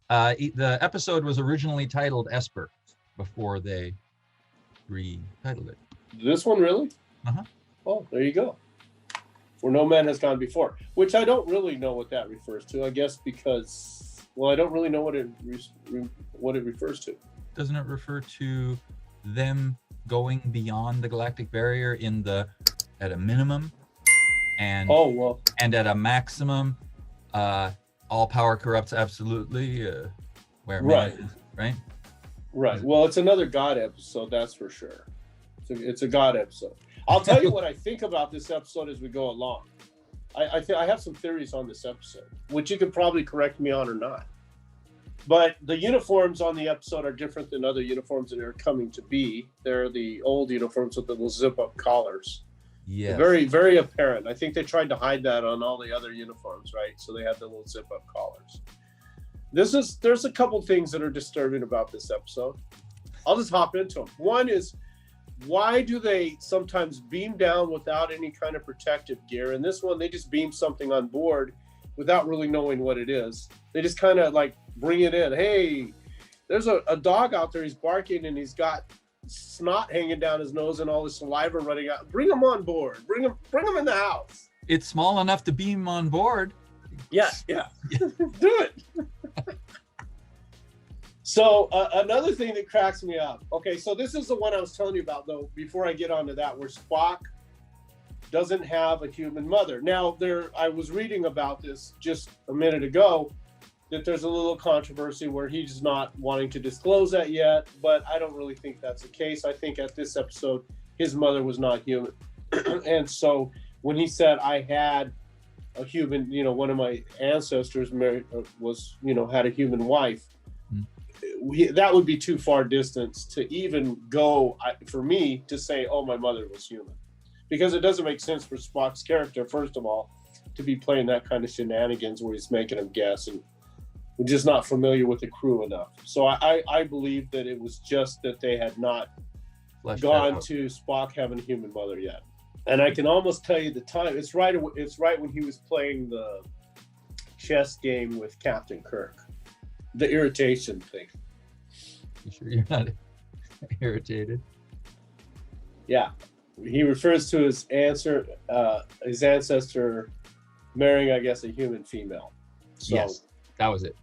The episode was originally titled Esper before they retitled it. This one, really? Uh-huh. Oh, there you go. Where no man has gone before, which I don't really know what that refers to. I guess because, well, I don't really know what it refers to. Doesn't it refer to them going beyond the galactic barrier at a minimum, and and at a maximum, all power corrupts absolutely, where right, man is, right? Right. Well, it's another God episode, that's for sure. It's a God episode. I'll tell you what I think about this episode as we go along. I have some theories on this episode, which you could probably correct me on or not. But the uniforms on the episode are different than other uniforms that are coming to be. They're the old uniforms with the little zip-up collars. Yeah. Very, very apparent. I think they tried to hide that on all the other uniforms, right? So they have the little zip-up collars. There's a couple things that are disturbing about this episode. I'll just hop into them. One is, why do they sometimes beam down without any kind of protective gear? In this one, they just beam something on board without really knowing what it is. They just kind of like bring it in. Hey, there's a dog out there. He's barking and he's got snot hanging down his nose and all the saliva running out. Bring him on board. Bring him in the house. It's small enough to beam on board. Yeah. Do it. So another thing that cracks me up. Okay, so this is the one I was telling you about, though, before I get onto that, where Spock doesn't have a human mother. Now, I was reading about this just a minute ago, that there's a little controversy where he's not wanting to disclose that yet, but I don't really think that's the case. I think at this episode, his mother was not human. And so when he said, I had a human, one of my ancestors had a human wife, that would be too far distance to even go for me to say, oh, my mother was human, because it doesn't make sense for Spock's character, first of all, to be playing that kind of shenanigans where he's making them guess, and we're just not familiar with the crew enough. So I believe that it was just that they had not gone to Spock having a human mother yet. And I can almost tell you the time. It's right when he was playing the chess game with Captain Kirk. The irritation thing. You sure you're not irritated? Yeah. He refers to his ancestor marrying, I guess, a human female. So, yes, that was it.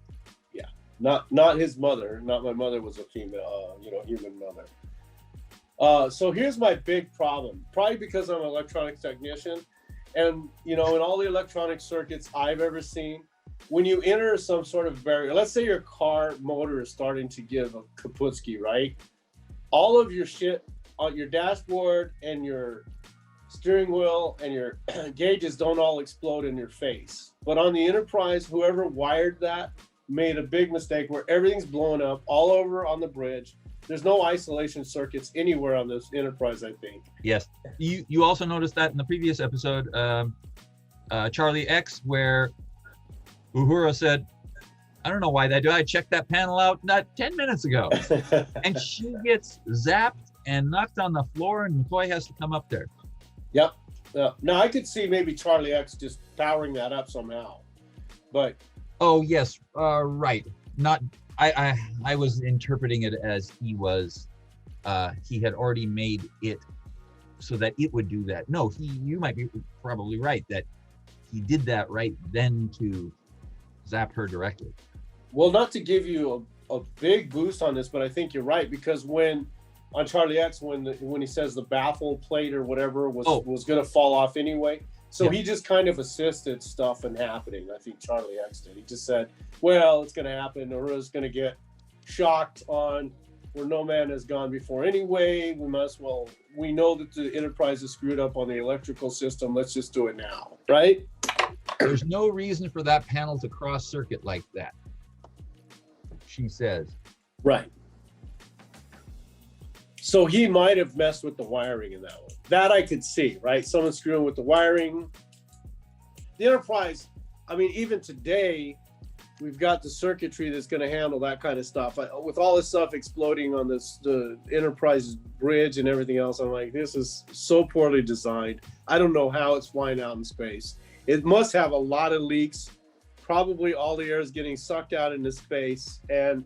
Yeah. Not his mother. Not my mother was a female, human mother. So here's my big problem. Probably because I'm an electronics technician. And, in all the electronic circuits I've ever seen, when you enter some sort of barrier, let's say your car motor is starting to give a kaputski, right? All of your shit on your dashboard and your steering wheel and your gauges don't all explode in your face. But on the Enterprise, whoever wired that made a big mistake where everything's blowing up all over on the bridge. There's no isolation circuits anywhere on this Enterprise, I think. Yes. You also noticed that in the previous episode, Charlie X, where Uhura said, I don't know why they do. I checked that panel out not 10 minutes ago. And she gets zapped and knocked on the floor, and McCoy has to come up there. Yep. Now, I could see maybe Charlie X just powering that up somehow. But oh, yes. Right. Not. I was interpreting it as he had already made it so that it would do that. No, you might be probably right that he did that right then to zap her directly. Well, not to give you a big boost on this, but I think you're right, because on Charlie X, when he says the baffle plate or whatever was going to fall off anyway, so he just kind of assisted stuff in happening. I think Charlie X did. He just said, well, it's going to happen, or it's going to get shocked on where no man has gone before anyway. We know that the Enterprise is screwed up on the electrical system. Let's just do it now, right? There's no reason for that panel to cross circuit like that, she says. Right. So he might have messed with the wiring in that one. That I could see, right? Someone screwing with the wiring. The Enterprise, I mean, even today, we've got the circuitry that's going to handle that kind of stuff. With all this stuff exploding on the Enterprise bridge and everything else, I'm like, this is so poorly designed. I don't know how it's flying out in space. It must have a lot of leaks, probably all the air is getting sucked out into space, and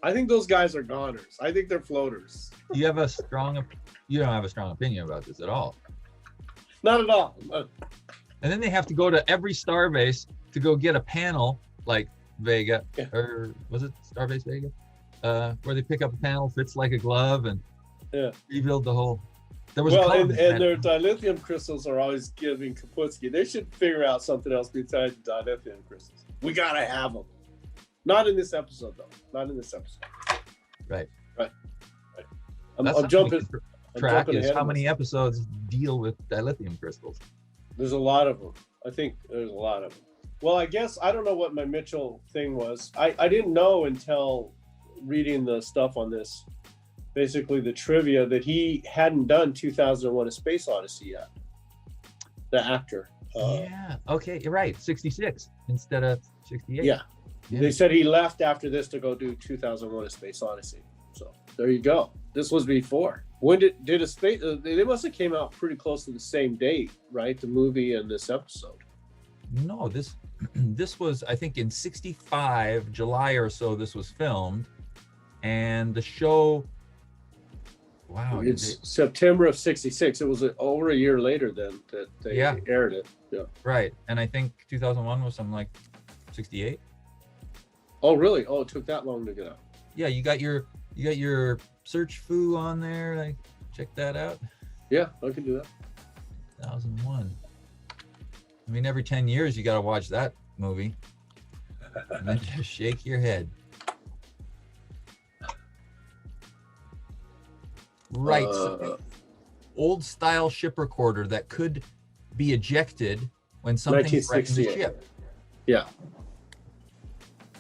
I think those guys are goners. I think they're floaters. You don't have a strong opinion about this at all. Not at all. And then they have to go to every starbase to go get a panel like Vega, or was it Starbase Vega? Where they pick up a panel, fits like a glove, and rebuild the whole. There was and their dilithium crystals are always giving Kaputski. They should figure out something else besides dilithium crystals. We gotta have them. Not in this episode, though. Not in this episode. Right. I'm jumping. Track is how many episodes deal with dilithium crystals. There's a lot of them. I think there's a lot of them. Well, I guess I don't know what my Mitchell thing was. I didn't know until reading the stuff on this, basically the trivia, that he hadn't done 2001: A Space Odyssey yet. The actor. Yeah. Okay. You're right. 66 instead of 68. Yeah. They said he left after this to go do 2001: A Space Odyssey. So there you go. This was before. When did a space? They must have came out pretty close to the same date, right? The movie and this episode. No, this was, I think, in 65, July or so. This was filmed, and the show. Wow, it's September of 66. It was over a year later then that they aired it. Yeah. Right, and I think 2001 was something like 68. Oh, really? Oh, it took that long to get out. Yeah, you got your search foo on there. Like, check that out. Yeah, I can do that. 2001. I mean, every 10 years you got to watch that movie, and then just shake your head. Right. So, old style ship recorder that could be ejected when something threatens the ship. Yeah.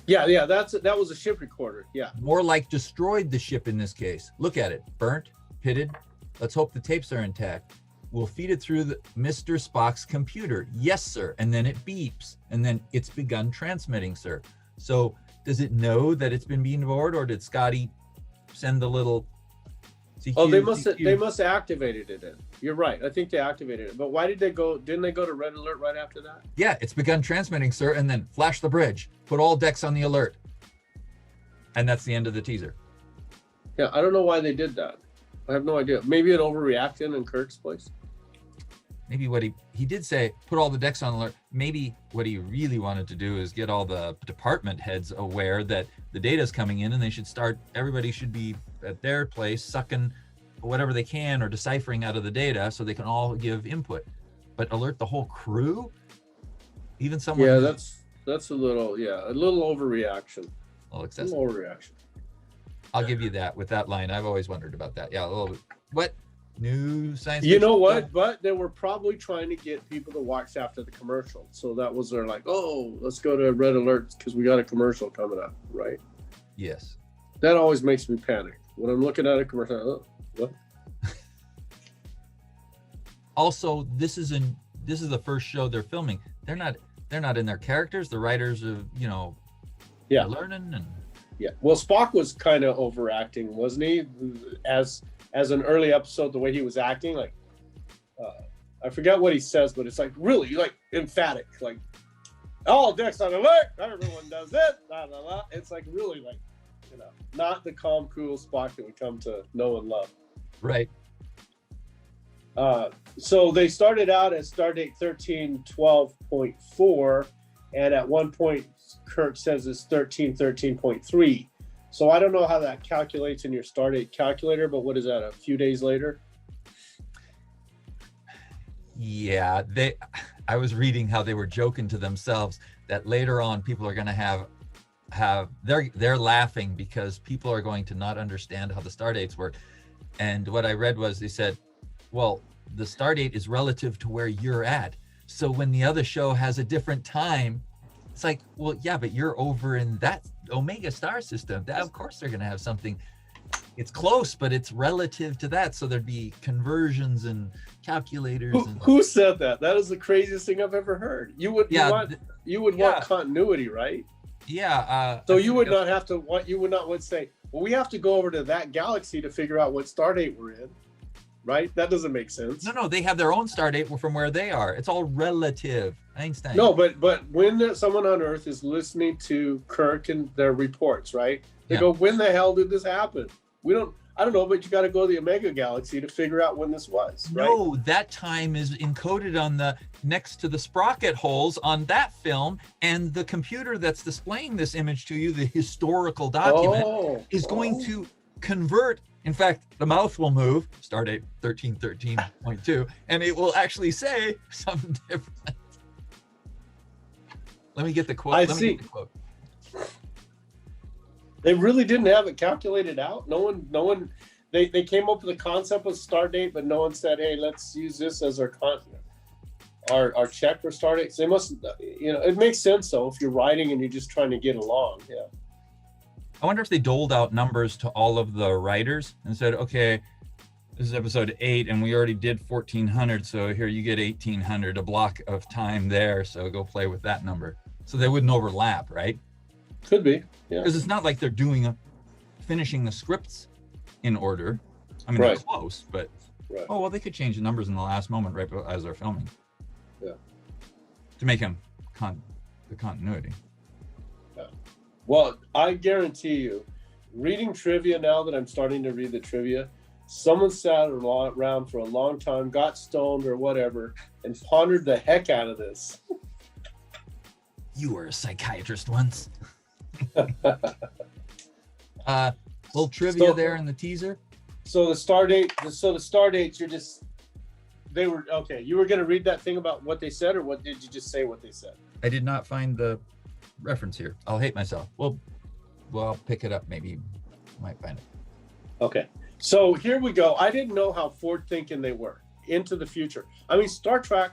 Yeah, that was a ship recorder. Yeah. More like destroyed the ship in this case. Look at it. Burnt, pitted. Let's hope the tapes are intact. We'll feed it through Mr. Spock's computer. Yes, sir. And then it beeps. And then it's begun transmitting, sir. So does it know that it's been beamed aboard, or did Scotty send the little CQ, Oh, they must have activated it in. You're right. I think they activated it. But why did they go? Didn't they go to red alert right after that? Yeah, it's begun transmitting, sir, and then flash the bridge. Put all decks on the alert. And that's the end of the teaser. Yeah, I don't know why they did that. I have no idea. Maybe it overreacted in Kirk's place. Maybe what he did say, put all the decks on alert. Maybe what he really wanted to do is get all the department heads aware that the data is coming in, and everybody should be at their place sucking whatever they can or deciphering out of the data so they can all give input. But alert the whole crew? Even someone... Yeah, that's a little overreaction. A little excessive. A little overreaction. I'll give you that with that line. I've always wondered about that. Yeah, a little bit. What? New science fiction? You know what? Stuff? But they were probably trying to get people to watch after the commercial. So that was their like, oh, let's go to red alert because we got a commercial coming up, right? Yes. That always makes me panic. When I'm looking at a commercial, oh, what? Also, this is the first show they're filming. They're not in their characters. The writers are, they're learning and Well, Spock was kind of overacting, wasn't he? As an early episode, the way he was acting, like I forget what he says, but it's like really like emphatic, like all decks on alert, everyone does this, blah, blah, blah. It's like really like, not the calm, cool Spock that we come to know and love. Right. So they started out at Stardate 1312.4, and at one point Kirk says it's 1313.3. So I don't know how that calculates in your Stardate calculator, but what is that, a few days later? Yeah, I was reading how they were joking to themselves that later on people are going to they're laughing because people are going to not understand how the Stardates work. And what I read was they said, well, the Stardate is relative to where you're at. So when the other show has a different time, it's like, well, yeah, but you're over in that Omega star system. That, of course, they're going to have something. It's close, but it's relative to that. So there'd be conversions and calculators. Who said that? That is the craziest thing I've ever heard. You would want continuity, right? Yeah. So you would not have to. You would not say, well, we have to go over to that galaxy to figure out what Stardate we're in. right? That doesn't make sense. No, they have their own star date from where they are. It's all relative. Einstein. No, but when someone on Earth is listening to Kirk and their reports, right? They go, when the hell did this happen? I don't know, but you got to go to the Omega Galaxy to figure out when this was, right? No, that time is encoded on the next to the sprocket holes on that film, and the computer that's displaying this image to you, the historical document, is going to convert. In fact, the mouth will move, stardate 1313.2, and it will actually say something different. Let me get the quote. They really didn't have it calculated out. No one. They came up with the concept of start date, but no one said, "Hey, let's use this as our check for start dates." They must, it makes sense though if you're writing and you're just trying to get along. Yeah. I wonder if they doled out numbers to all of the writers and said, "Okay, this is episode 8, and we already did 1400, so here you get 1800, a block of time there. So go play with that number." So they wouldn't overlap, right? Could be, yeah. Because it's not like they're finishing the scripts in order. I mean, right. They're close, but right. Oh well, they could change the numbers in the last moment right as they're filming. Yeah. To make them the continuity. Yeah. Well, I guarantee you, reading trivia now that I'm starting to read the trivia, someone sat around for a long time, got stoned or whatever, and pondered the heck out of this. You were a psychiatrist once. Little trivia there in the teaser. So the star dates, you were going to read that thing about what they said, or what did you just say what they said? I did not find the reference here. I'll hate myself. Well, I'll pick it up. Maybe I might find it. Okay. So here we go. I didn't know how forward thinking they were into the future. I mean, Star Trek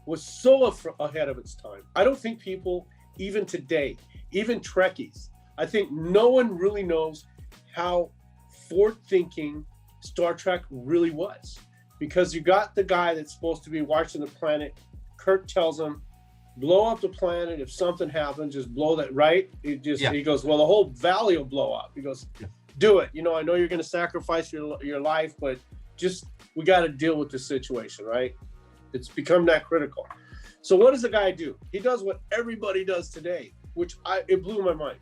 was so ahead of its time. I don't think people, even today, even Trekkies, I think no one really knows how forward-thinking Star Trek really was. Because you got the guy that's supposed to be watching the planet. Kirk tells him, blow up the planet. If something happens, just blow that, right? He goes, well, the whole valley will blow up. He goes, do it. I know you're going to sacrifice your life, but we got to deal with the situation, right? It's become that critical. So what does the guy do? He does what everybody does today, it blew my mind.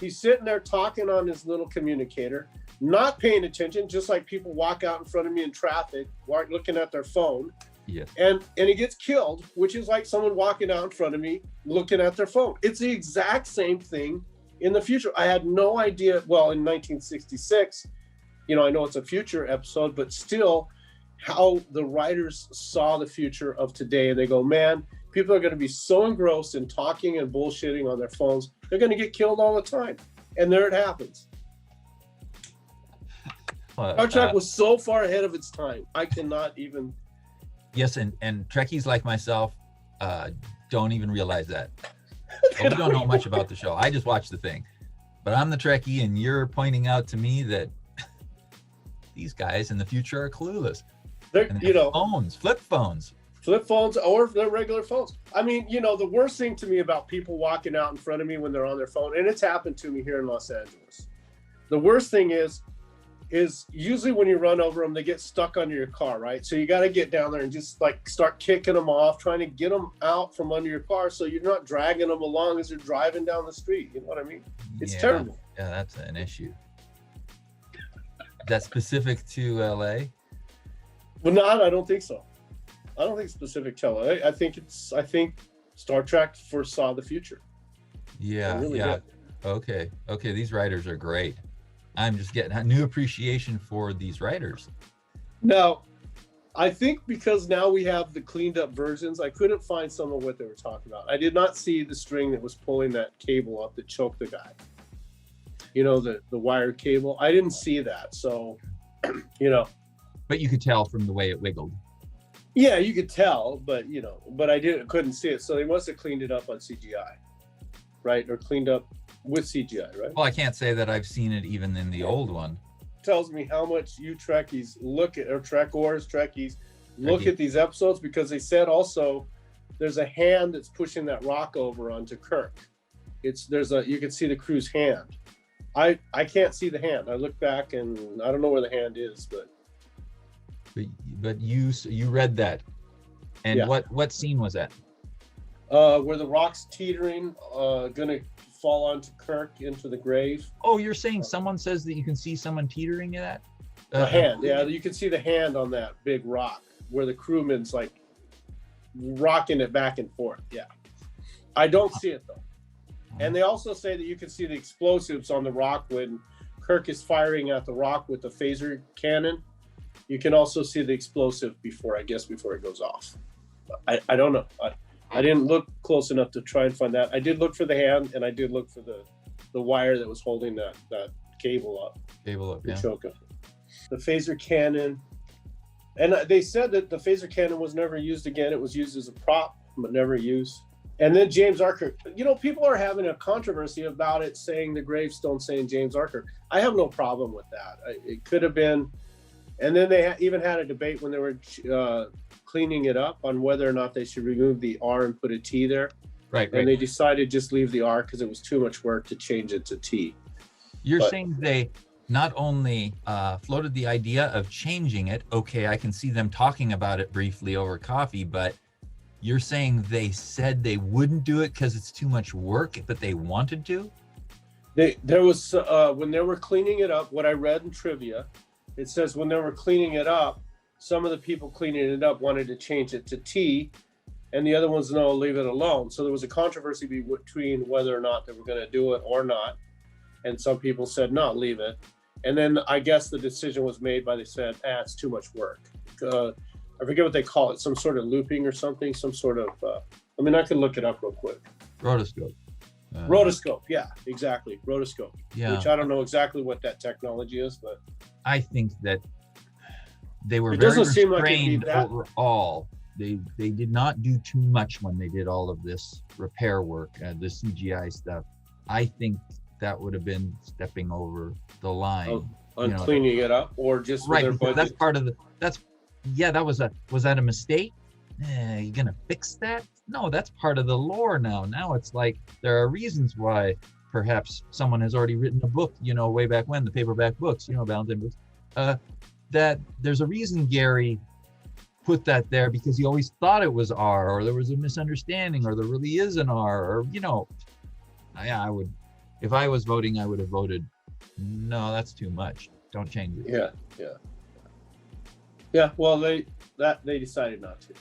He's sitting there talking on his little communicator, not paying attention, just like people walk out in front of me in traffic, looking at their phone. Yes. And he gets killed, which is like someone walking out in front of me, looking at their phone. It's the exact same thing in the future. I had no idea. Well, in 1966, I know it's a future episode, but still how the writers saw the future of today. And they go, man, people are going to be so engrossed in talking and bullshitting on their phones. They're going to get killed all the time. And there it happens. Star Trek was so far ahead of its time. I cannot even. Yes, and Trekkies like myself don't even realize that. We don't know much about the show. I just watch the thing. But I'm the Trekkie, and you're pointing out to me that these guys in the future are clueless. They're, flip phones, or their regular phones. I mean, the worst thing to me about people walking out in front of me when they're on their phone, and it's happened to me here in Los Angeles. The worst thing is usually when you run over them, they get stuck under your car, right? So you got to get down there and just start kicking them off, trying to get them out from under your car so you're not dragging them along as you're driving down the street. You know what I mean? It's terrible. Yeah, that's an issue. That's specific to LA? Well, no, I don't think so. I don't think it's specific to LA. I think Star Trek foresaw the future. Yeah, really did. Okay. These writers are great. I'm just getting a new appreciation for these writers. Now, I think because now we have the cleaned up versions, I couldn't find some of what they were talking about. I did not see the string that was pulling that cable up that choked the guy. The wired cable. I didn't see that. So, But you could tell from the way it wiggled. Yeah, you could tell, but I couldn't see it. So they must have cleaned it up on CGI, right? Or cleaned up with CGI, right? Well, I can't say that I've seen it even in the old one. Tells me how much you Trekkies look at, or Trekkies look at these episodes, because they said also there's a hand that's pushing that rock over onto Kirk. You can see the crew's hand. I can't see the hand. I look back and I don't know where the hand is, but But you read that, and Yeah. what scene was that? Where the rock's teetering, gonna fall onto Kirk into the grave. Oh, you're saying someone says that you can see someone teetering in that? The hand, yeah, you can see the hand on that big rock where the crewman's like rocking it back and forth. Yeah, I don't see it though. And they also say that you can see the explosives on the rock when Kirk is firing at the rock with the phaser cannon. You can also see the explosive before it goes off. I don't know. I didn't look close enough to try and find that. I did look for the hand, and I did look for the wire that was holding that cable up. Yeah. Choke up. The phaser cannon, and they said that the phaser cannon was never used again. It was used as a prop, but never used. And then James Archer, people are having a controversy about it, saying the gravestone saying James Archer. I have no problem with that. It could have been, and then they even had a debate when they were cleaning it up on whether or not they should remove the R and put a T there. Right. And they decided just leave the R because it was too much work to change it to T. You're saying they not only floated the idea of changing it. Okay, I can see them talking about it briefly over coffee, but you're saying they said they wouldn't do it because it's too much work, but they wanted to? There was, when they were cleaning it up, what I read in trivia, it says when they were cleaning it up, some of the people cleaning it up wanted to change it to T, and the other ones, no, leave it alone. So there was a controversy between whether or not they were going to do it or not. And some people said, no, leave it. And then I guess the decision was made they said, it's too much work. I forget what they call it, some sort of looping or something, some sort of, I can look it up real quick. Rotoscope. Rotoscope, yeah, exactly, rotoscope. Yeah. Which I don't know exactly what that technology is, but I think that they were it very doesn't seem like it'd be restrained that. overall. They did not do too much when they did all of this repair work, the CGI stuff. I think that would have been stepping over the line. On cleaning it up, or just right, with their budget. that's part of the was that a mistake? You gonna fix that? No, that's part of the lore now it's like there are reasons why perhaps someone has already written a book, way back when, the paperback books, Valentine books, that there's a reason Gary put that there, because he always thought it was R, or there was a misunderstanding, or there really is an R, or I would, if I was voting, I would have voted no, that's too much, don't change it. Yeah, well, they decided not to,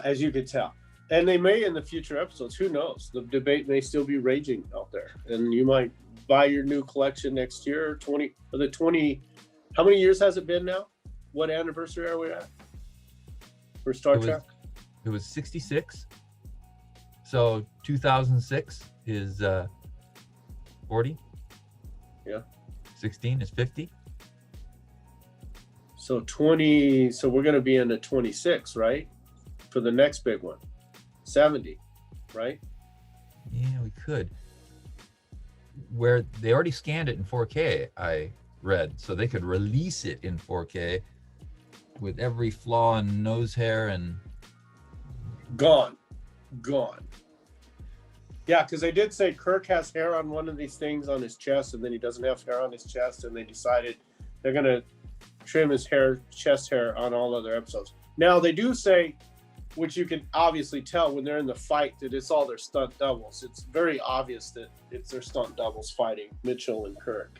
as you could tell. And they may in the future episodes, who knows? The debate may still be raging out there. And you might buy your new collection next year, 20, how many years has it been now? What anniversary are we at for Star Trek? It was 66. So 2006 is 40. Yeah. 16 is 50. So 20, so we're going to be in the 26, right? For the next big one, 70, right? Yeah, we could. Where they already scanned it in 4K, I read, so they could release it in 4K with every flaw and nose hair and gone. Yeah, because they did say Kirk has hair on one of these things on his chest, and then he doesn't have hair on his chest, and they decided they're going to trim his chest hair on all other episodes. Now they do say, which you can obviously tell when they're in the fight, that it's all their stunt doubles. It's very obvious that it's their stunt doubles fighting Mitchell and Kirk.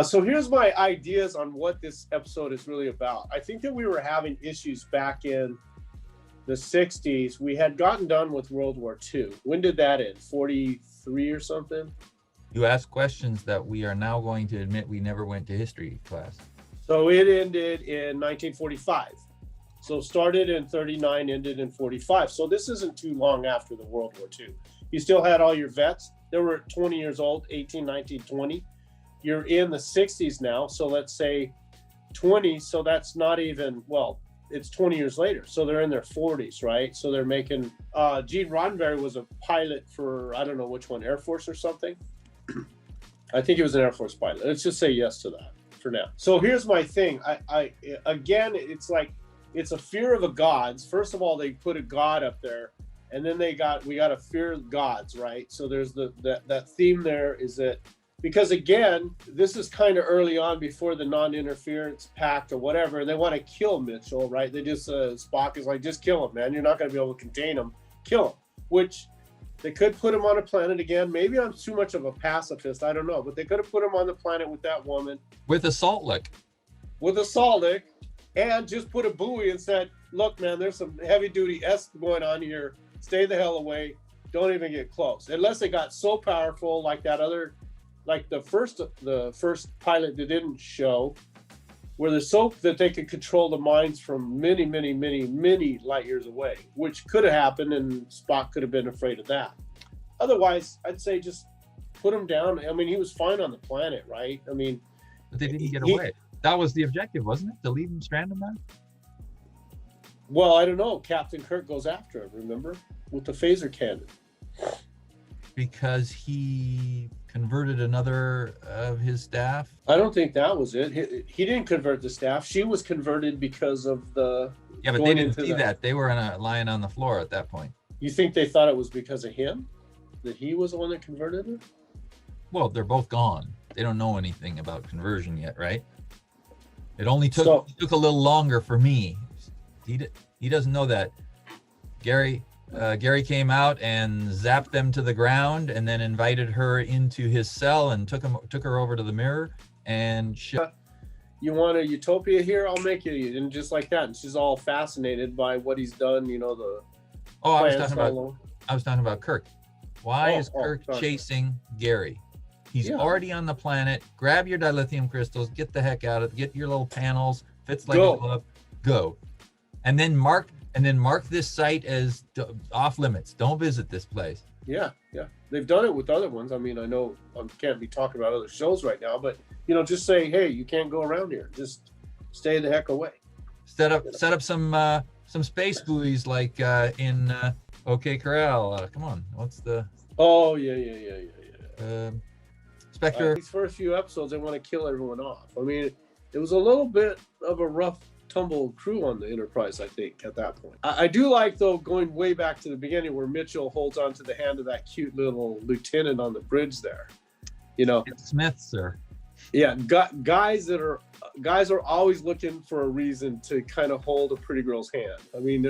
So here's my ideas on what this episode is really about. I think that we were having issues back in the 60s. We had gotten done with World War II. When did that end? 43 or something? You ask questions that we are now going to admit we never went to history class. So it ended in 1945. So started in 39, ended in 45. So this isn't too long after the World War II. You still had all your vets. They were 20 years old, 18, 19, 20. You're in the 60s now. So let's say 20. So that's not even, well, it's 20 years later. So they're in their 40s, right? So they're making, Gene Roddenberry was a pilot for, I don't know which one, Air Force or something. I think he was an Air Force pilot. Let's just say yes to that for now. So here's my thing. I again, it's like, it's a fear of the gods. First of all, they put a god up there, and then we got to fear gods, right? So there's that theme there is that because again, this is kind of early on before the non-interference pact or whatever, and they want to kill Mitchell, right? They just Spock is like, just kill him, man. You're not going to be able to contain him. Kill him. Which they could put him on a planet again. Maybe I'm too much of a pacifist. I don't know, but they could have put him on the planet with that woman with a salt lick. With a salt lick, and just put a buoy and said, "Look, man, there's some heavy-duty S going on here. Stay the hell away. Don't even get close." Unless they got so powerful, like that other, like the first pilot that didn't show, where they're so that they could control the minds from many, many, many, many light years away, which could have happened, and Spock could have been afraid of that. Otherwise, I'd say just put him down. I mean, he was fine on the planet, right? I mean, but they didn't get away. That was the objective, wasn't it? To leave him stranded there? Well, I don't know. Captain Kirk goes after him, remember? With the phaser cannon. Because he converted another of his staff? I don't think that was it. He didn't convert the staff. She was converted because of the... Yeah, but they didn't see that. They were lying on the floor at that point. You think they thought it was because of him? That he was the one that converted her? Well, they're both gone. They don't know anything about conversion yet, right? It only took a little longer for me. He doesn't know that. Gary came out and zapped them to the ground, and then invited her into his cell and took her over to the mirror and you want a utopia here? I'll make you, and just like that. And she's all fascinated by what he's done. You know I was talking about Kirk. Why is Kirk chasing Gary? He's already on the planet. Grab your dilithium crystals. Get the heck out of it. Get your little panels. Fits like a glove. Go. And then mark this site as off limits. Don't visit this place. Yeah. They've done it with other ones. I mean, I know I can't be talking about other shows right now, but just say, hey, you can't go around here. Just stay the heck away. Set up some space buoys like in OK Corral. Come on, what's the? Oh yeah. Spectre. These first few episodes, they want to kill everyone off. I mean, it was a little bit of a rough tumble crew on the Enterprise, I think, at that point. I do like, though, going way back to the beginning where Mitchell holds onto the hand of that cute little lieutenant on the bridge there. It's Smith, sir. Yeah, guys are always looking for a reason to kind of hold a pretty girl's hand. I mean,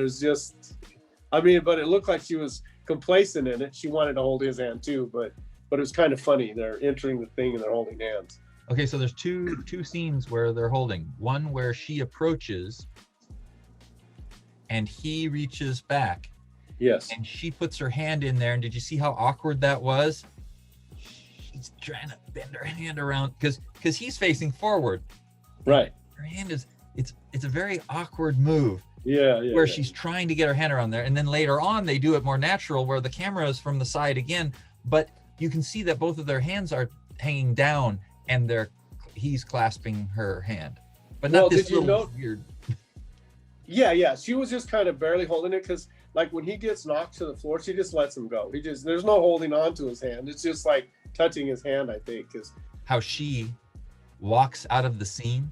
but it looked like she was complacent in it. She wanted to hold his hand too, but it was kind of funny. They're entering the thing and they're holding hands. Okay, so there's two scenes where they're holding. One where she approaches and he reaches back. Yes. And she puts her hand in there. And did you see how awkward that was? She's trying to bend her hand around because he's facing forward. Right. Her hand it's a very awkward move. Yeah. Where she's trying to get her hand around there. And then later on, they do it more natural where the camera is from the side again. But you can see that both of their hands are hanging down and he's clasping her hand. But not this little weird. Yeah. She was just kind of barely holding it because like when he gets knocked to the floor, she just lets him go. There's no holding on to his hand. It's just like touching his hand, I think. How she walks out of the scene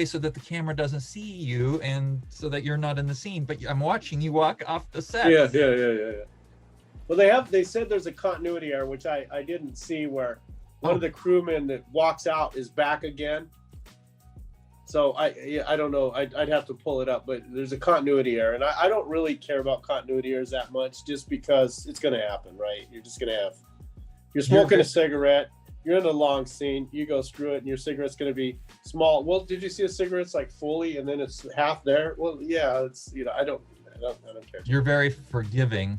so that the camera doesn't see you and so that you're not in the scene, but I'm watching you walk off the set. Yeah. Well, they said there's a continuity error, which I didn't see, where one of the crewmen that walks out is back again. So I don't know. I'd have to pull it up, but there's a continuity error, and I don't really care about continuity errors that much, just because it's going to happen, right? You're smoking a cigarette. You're in a long scene. You go screw it, and your cigarette's going to be small. Well, did you see a cigarette's like fully, and then it's half there? Well, yeah. It's I don't care. You're very forgiving.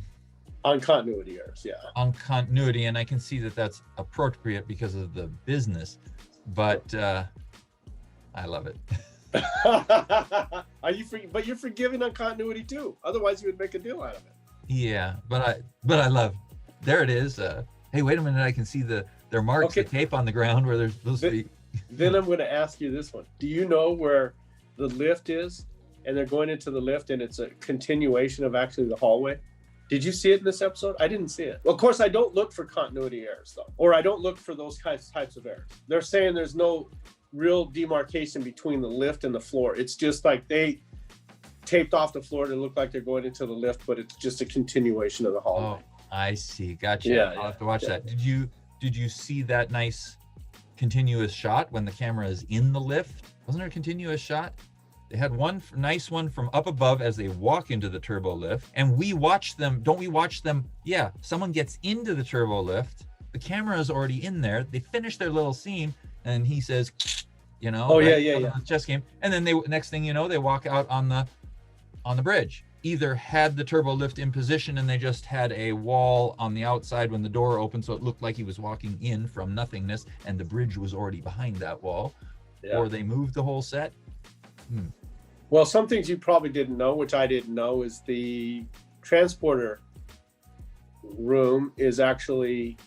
On continuity errors, yeah. On continuity, and I can see that that's appropriate because of the business, but I love it. But you're forgiving on continuity too. Otherwise, you would make a deal out of it. Yeah, but I love. There it is. Hey, wait a minute! I can see their marks, the tape on the ground where there's supposed to be. Then I'm going to ask you this one. Do you know where the lift is? And they're going into the lift, and it's a continuation of actually the hallway. Did you see it in this episode? I didn't see it. Well, of course, I don't look for continuity errors, though. Or I don't look for those types of errors. They're saying there's no real demarcation between the lift and the floor. It's just like they taped off the floor to look like they're going into the lift, but it's just a continuation of the hallway. Oh, I see. Gotcha. I'll have to watch that. did you see that nice continuous shot when the camera is in the lift? Wasn't there a continuous shot? They had one nice one from up above as they walk into the turbo lift, and we watch them. Don't we watch them? Yeah, someone gets into the turbo lift. The camera is already in there. They finish their little scene, and he says, you know, Oh, right, yeah. chess game. And then next thing you know, they walk out on the bridge. Either had the turbo lift in position and they just had a wall on the outside when the door opened, so it looked like he was walking in from nothingness, and the bridge was already behind that wall, or they moved the whole set. Well, some things you probably didn't know, which I didn't know, is the transporter room is actually,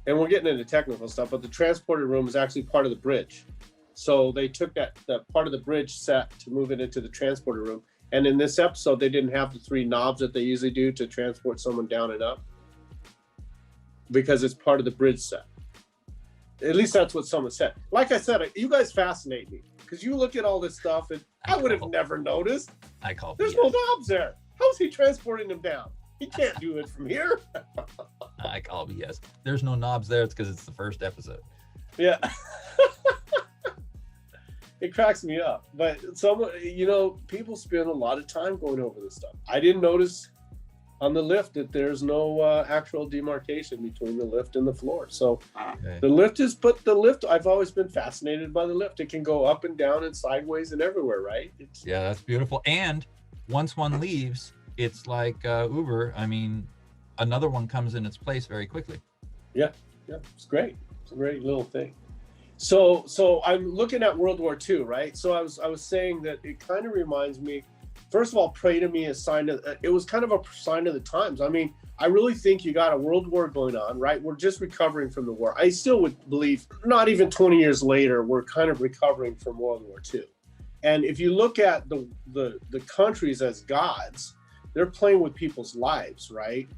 and we're getting into technical stuff, but the transporter room is actually part of the bridge. So they took that part of the bridge set to move it into the transporter room. And in this episode, they didn't have the 3 knobs that they usually do to transport someone down and up, because it's part of the bridge set. At least that's what someone said. Like I said, you guys fascinate me, because you look at all this stuff and I would have never noticed. There's no knobs there. How's he transporting them down? He can't do it from here. I call BS. There's no knobs there. It's because it's the first episode. Yeah. It cracks me up. But people spend a lot of time going over this stuff. I didn't notice on the lift that there's no actual demarcation between the lift and the floor. So the lift, I've always been fascinated by the lift. It can go up and down and sideways and everywhere, right? Yeah, that's beautiful. And once one leaves, it's like Uber. I mean, another one comes in its place very quickly. Yeah, it's great. It's a great little thing. So I'm looking at World War II, right? So I was saying that it kind of reminds me. First of all, Pray to Me is it was kind of a sign of the times. I mean, I really think you got a world war going on, right? We're just recovering from the war. I still would believe not even 20 years later, we're kind of recovering from World War II. And if you look at the countries as gods, they're playing with people's lives, right?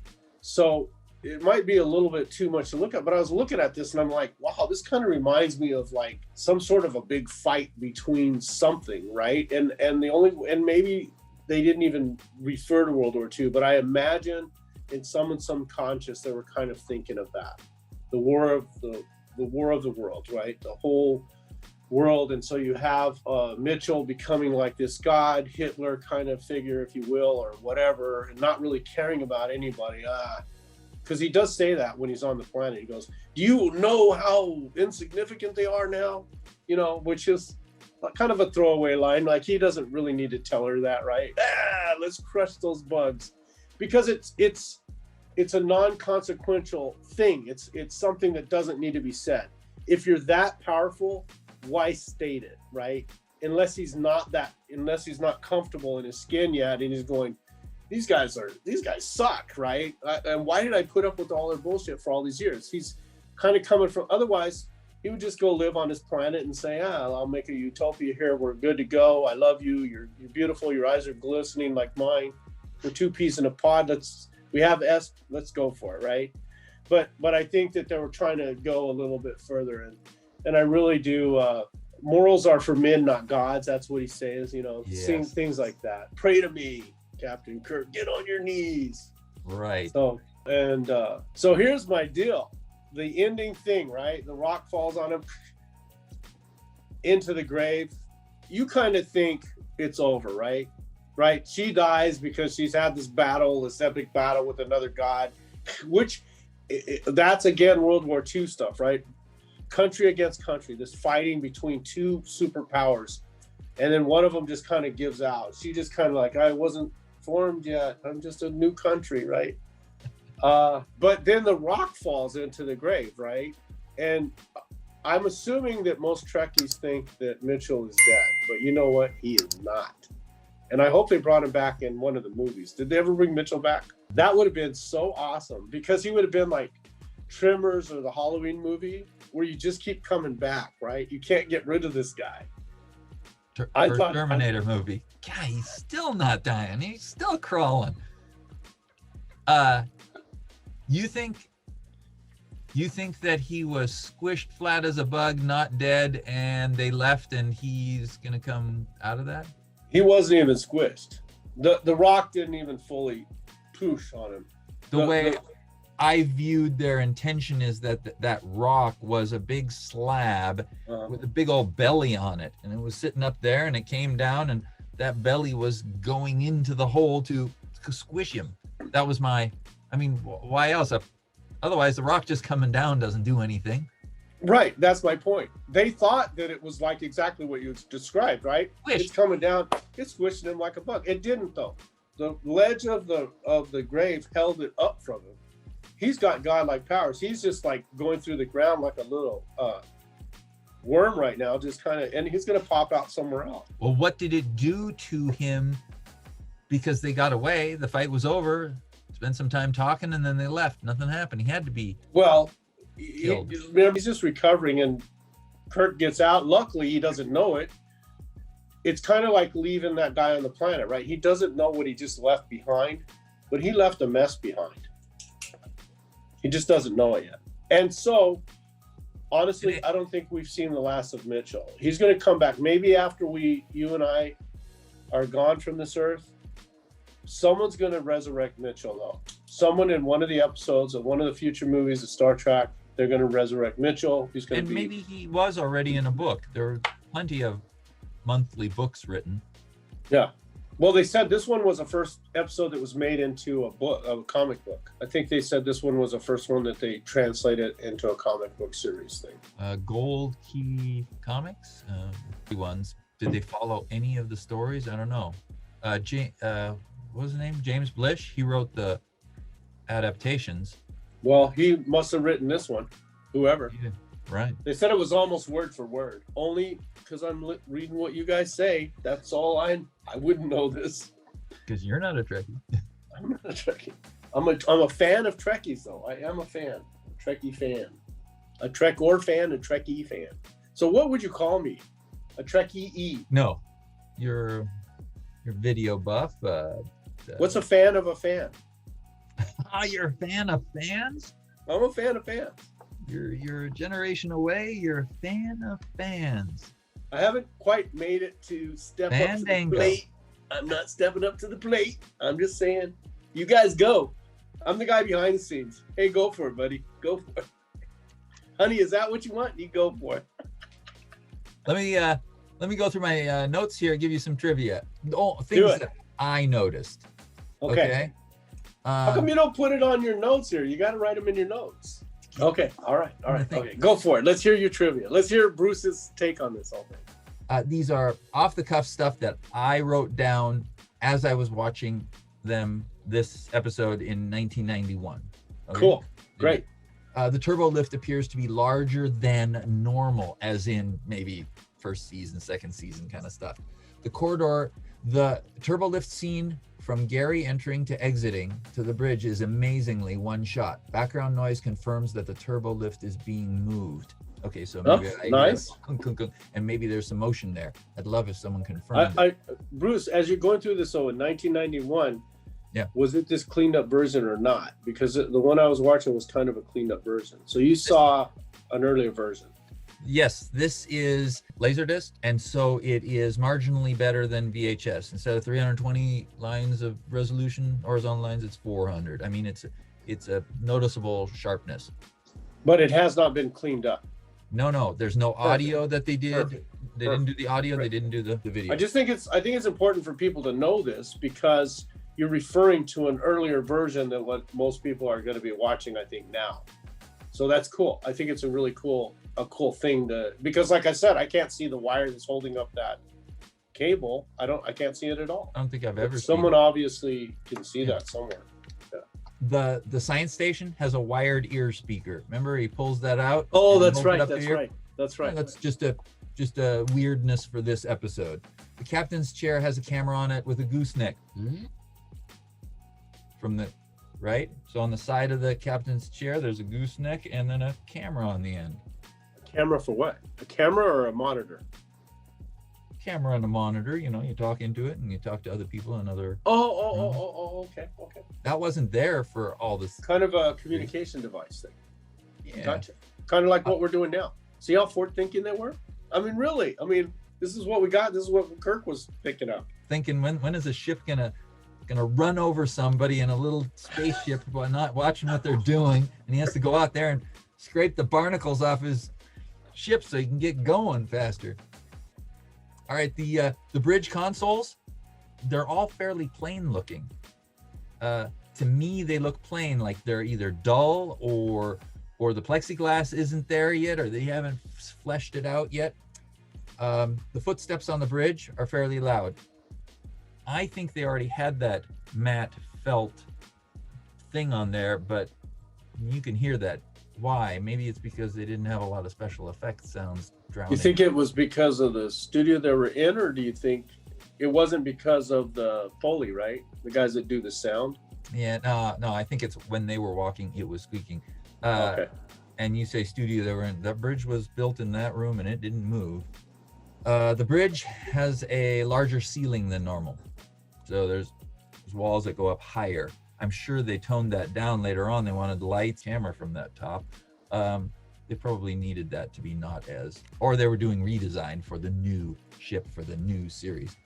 So it might be a little bit too much to look at, but I was looking at this and I'm like, wow, this kind of reminds me of like some sort of a big fight between something, right? And maybe they didn't even refer to World War II, but I imagine in some subconscious they were kind of thinking of that, the war of the world, right? The whole world. And so you have Mitchell becoming like this god, Hitler kind of figure, if you will, or whatever, and not really caring about anybody. Because he does say that when he's on the planet. He goes, do you know how insignificant they are now? Which is kind of a throwaway line. Like, he doesn't really need to tell her that, right? Let's crush those bugs. Because it's a non-consequential thing. It's something that doesn't need to be said. If you're that powerful, why state it, right? Unless he's not comfortable in his skin yet, and he's going, these guys suck, right? And why did I put up with all their bullshit for all these years? He's kind of coming from, otherwise he would just go live on his planet and say, I'll make a utopia here. We're good to go. I love you. You're beautiful. Your eyes are glistening like mine. We're 2 peas in a pod. We have S. Let's go for it, right? But I think that they were trying to go a little bit further, and I really do. Morals are for men, not gods. That's what he says. Yes. Sing things like that. Pray to me, Captain Kirk. Get on your knees. Right. So here's my deal. The ending thing, right? The rock falls on him into the grave. You kind of think it's over, right? Right? She dies because she's had this epic battle with another god, which that's again World War II stuff, right? Country against country, this fighting between 2 superpowers, and then one of them just kind of gives out. She just kind of like, I wasn't formed yet. I'm just a new country, right? But then the rock falls into the grave, right? And I'm assuming that most Trekkies think that Mitchell is dead, but you know what? He is not. And I hope they brought him back in one of the movies. Did they ever bring Mitchell back? That would have been so awesome, because he would have been like Tremors or the Halloween movie, where you just keep coming back, right? You can't get rid of this guy. Terminator movie. God, he's still not dying. He's still crawling. You think that he was squished flat as a bug, not dead, and they left, and he's gonna come out of that? He wasn't even squished. The rock didn't even fully poosh on him. The way I viewed their intention is that that rock was a big slab with a big old belly on it, and it was sitting up there, and it came down, and that belly was going into the hole to squish him. That was my, I mean, why else? Otherwise, the rock just coming down doesn't do anything. Right, that's my point. They thought that it was like exactly what you described, right? Squish. It's coming down, it's squishing him like a bug. It didn't though. The ledge of the grave held it up from him. He's got godlike powers. He's just like going through the ground like a little worm right now, just kind of, and he's going to pop out somewhere else. Well, what did it do to him? Because they got away, the fight was over, spent some time talking, and then they left. Nothing happened. He had to be killed. Remember, he's just recovering, and Kirk gets out. Luckily, he doesn't know it. It's kind of like leaving that guy on the planet, right? He doesn't know what he just left behind, but he left a mess behind. He just doesn't know it yet. And so, honestly, I don't think we've seen the last of Mitchell. He's going to come back. Maybe after you and I are gone from this earth, someone's going to resurrect Mitchell, though. Someone in one of the episodes of one of the future movies of Star Trek, they're going to resurrect Mitchell. He's going to be... maybe he was already in a book. There were plenty of monthly books written. Yeah. Well, they said this one was the first episode that was made into a comic book. I think they said this one was the first one that they translated into a comic book series thing. Gold Key Comics, ones. Did they follow any of the stories? I don't know. What was his name? James Blish. He wrote the adaptations. Well, he must have written this one. Whoever. Yeah, right. They said it was almost word for word. Only because I'm reading what you guys say. That's all I wouldn't know this. Because you're not a Trekkie. I'm not a Trekkie. I'm a fan of Trekkies, though. I am a fan. A Trekkie fan. A Trek-or fan, a Trekkie fan. So what would you call me? A Trekkie-E? No. You're video buff. What's a fan of a fan? You're a fan of fans? I'm a fan of fans. You're a generation away. You're a fan of fans. I haven't quite made it to step up to the plate. I'm not stepping up to the plate. I'm just saying, you guys go. I'm the guy behind the scenes. Hey, go for it, buddy. Go for it. Honey, is that what you want? You go for it. Let me go through my notes here and give you some trivia. Things that I noticed. Okay. How come you don't put it on your notes here? You got to write them in your notes. Okay. All right. Okay. Go for it. Let's hear your trivia. Let's hear Bruce's take on this whole thing. These are off-the-cuff stuff that I wrote down as I was watching this episode in 1991. Okay? Cool. Great. The turbo lift appears to be larger than normal, as in maybe first season, second season kind of stuff. The turbo lift scene from Gary entering to exiting to the bridge is amazingly one shot. Background noise confirms that the turbo lift is being moved. Okay, so maybe nice. And maybe there's some motion there. I'd love if someone confirmed. Bruce, as you're going through this, in 1991, was it this cleaned up version or not? Because the one I was watching was kind of a cleaned up version. So you saw an earlier version. Yes, this is Laserdisc, and so it is marginally better than VHS. Instead of 320 lines of resolution, horizontal lines, it's 400. I mean, it's a noticeable sharpness. But it has not been cleaned up. No, there's no audio that they did. Perfect. They didn't do the audio. They didn't do the video. I think it's important for people to know this because you're referring to an earlier version than what most people are going to be watching, I think, now. So that's cool. I think it's a really cool thing because like I said, I can't see the wire that's holding up that cable. I can't see it at all. I don't think I've ever seen someone obviously can see that somewhere. Yeah. The science station has a wired ear speaker. Remember, he pulls that out. Oh, that's right. That's right. That's just a weirdness for this episode. The captain's chair has a camera on it with a gooseneck. From the right. So on the side of the captain's chair, there's a gooseneck and then a camera on the end. A camera for what? A camera or a monitor? Camera and a monitor. You talk into it and you talk to other people and other. Okay. That wasn't there for all this. Kind of a communication device thing. Yeah. Gotcha. Kind of like what we're doing now. See how forward thinking they were? I mean, really. I mean, this is what we got. This is what Kirk was picking up. Thinking when is a ship gonna gonna run over somebody in a little spaceship while not watching what they're doing, and he has to go out there and scrape the barnacles off his ship so he can get going faster. All right, the bridge consoles, they're all fairly plain looking. To me, they look plain, like they're either dull or the plexiglass isn't there yet, or they haven't fleshed it out yet. The footsteps on the bridge are fairly loud. I think they already had that matte felt thing on there, but you can hear that. Why? Maybe it's because they didn't have a lot of special effects sounds drowning. You think it was because of the studio they were in, or do you think it wasn't because of the Foley, right? The guys that do the sound? Yeah, no, I think it's when they were walking, it was squeaking. Okay. And you say studio they were in, that bridge was built in that room and it didn't move. The bridge has a larger ceiling than normal. So there's walls that go up higher. I'm sure they toned that down later on. They wanted lights, camera from that top. They probably needed that to be not as, or they were doing redesign for the new ship for the new series.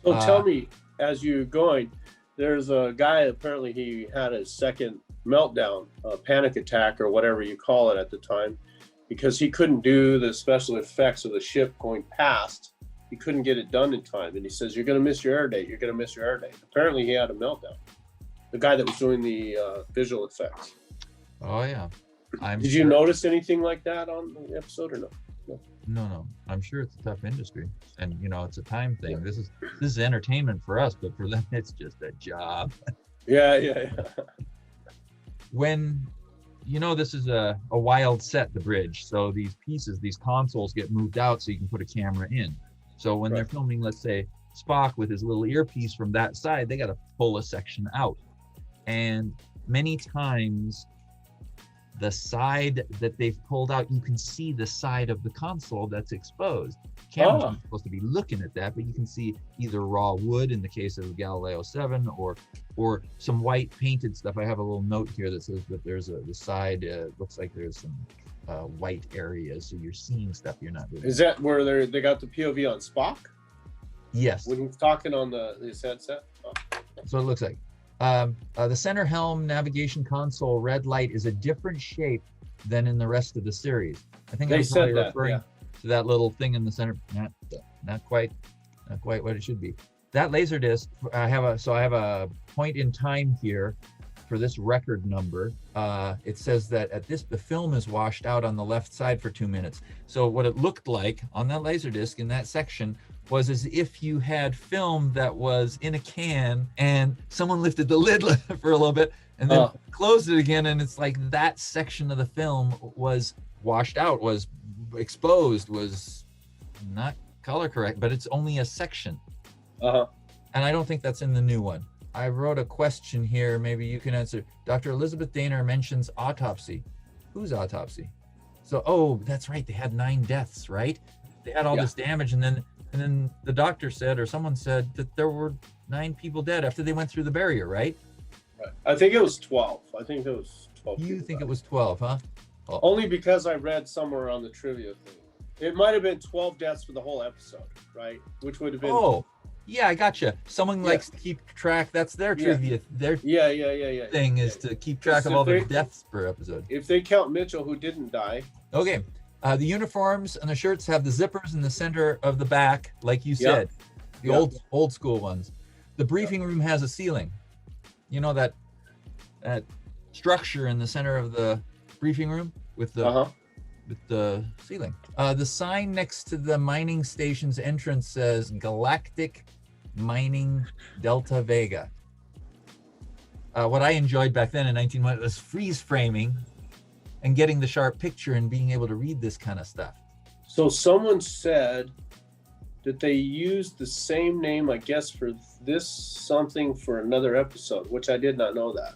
So tell me, as you're going, there's a guy, apparently he had a second meltdown, a panic attack or whatever you call it at the time, because he couldn't do the special effects of the ship going past. He couldn't get it done in time. And he says, you're going to miss your air date. You're going to miss your air date. Apparently he had a meltdown. The guy that was doing the visual effects. Oh, yeah. Did you notice anything like that on the episode or no? No. I'm sure it's a tough industry, and it's a time thing. Yeah. This is entertainment for us, but for them, it's just a job. Yeah. When this is a wild set, the bridge. So these pieces, these consoles get moved out so you can put a camera in. So when they're filming, let's say Spock with his little earpiece from that side, they got to pull a section out. And many times the side that they've pulled out, you can see the side of the console that's exposed. Cameras aren't supposed to be looking at that, but you can see either raw wood in the case of Galileo 7 or some white painted stuff. I have a little note here that says that there's the side, looks like there's some white areas, so you're seeing stuff you're not doing. Is that where they got the POV on Spock? Yes. When he's talking on his headset? Oh. So it looks like. The center helm navigation console red light is a different shape than in the rest of the series. I think I'm probably referring to that little thing in the center. Not quite what it should be. That laser disc, I have a point in time here for this record number. It says that the film is washed out on the left side for 2 minutes. So what it looked like on that laser disc in that section was as if you had film that was in a can and someone lifted the lid for a little bit and then closed it again, and it's like that section of the film was washed out, was exposed, was not color correct, but it's only a section. And I don't think that's in the new one. I wrote a question here, maybe you can answer. Dr. Elizabeth Daner mentions autopsy. Whose autopsy? So, that's right, they had 9 deaths, right? They had all this damage, and then the doctor said, or someone said, that there were 9 people dead after they went through the barrier, right? I think it was 12. I think it was 12. You think it was 12, huh? Oh. Only because I read somewhere on the trivia thing. It might have been 12 deaths for the whole episode, right? Which would have been... Oh, yeah, I gotcha. Someone likes to keep track. That's their trivia. Their thing is to keep track of all the deaths per episode. If they count Mitchell, who didn't die. Okay. The uniforms and the shirts have the zippers in the center of the back, like you said. The old school ones. The briefing room has a ceiling. You know that structure in the center of the briefing room with the ceiling. The sign next to the mining station's entrance says Galactic Mining Delta Vega. What I enjoyed back then in 1991 was freeze framing and getting the sharp picture and being able to read this kind of stuff. So someone said that they used the same name, I guess, for this something for another episode, which I did not know that.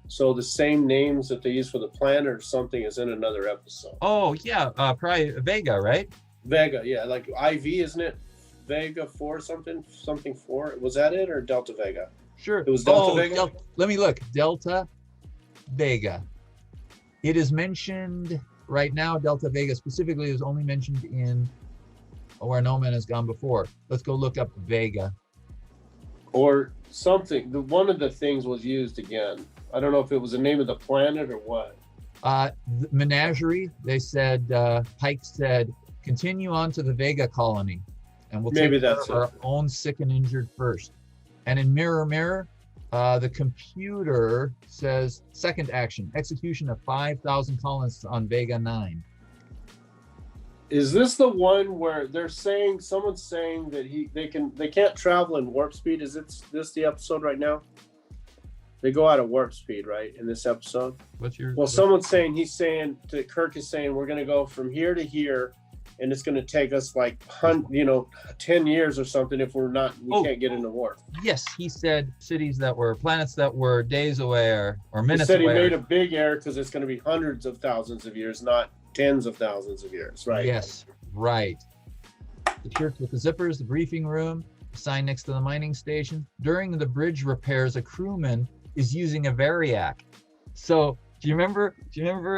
So the same names that they use for the planet or something is in another episode. Oh, yeah, probably Vega, right? Vega, yeah, like IV, isn't it? Vega 4 something 4. Was that it, or Delta Vega? Sure. It was Delta Vega? Let me look. Delta Vega. It is mentioned right now, Delta Vega specifically is only mentioned in Where No Man Has Gone Before. Let's go look up Vega. Or something. One of the things was used again. I don't know if it was the name of the planet or what. Menagerie. They said Pike said, "Continue on to the Vega colony, and we'll Maybe take care that's of our own sick and injured first." And in Mirror Mirror, the computer says, "Second action: execution of 5,000 colonists on Vega 9." Is this the one where they're saying, someone's saying that they can't travel in warp speed? Is this the episode right now? They go out of warp speed, right, in this episode? Someone's saying, Kirk is saying, we're going to go from here to here, and it's going to take us like 10 years or something if we can't get into warp. Yes, he said planets that were days away or minutes away. He said away. He made a big error because it's going to be hundreds of thousands of years, not tens of thousands of years, right? Yes, right. The church with the zippers, the briefing room, the sign next to the mining station. During the bridge repairs, a crewman is using a variac. So do you remember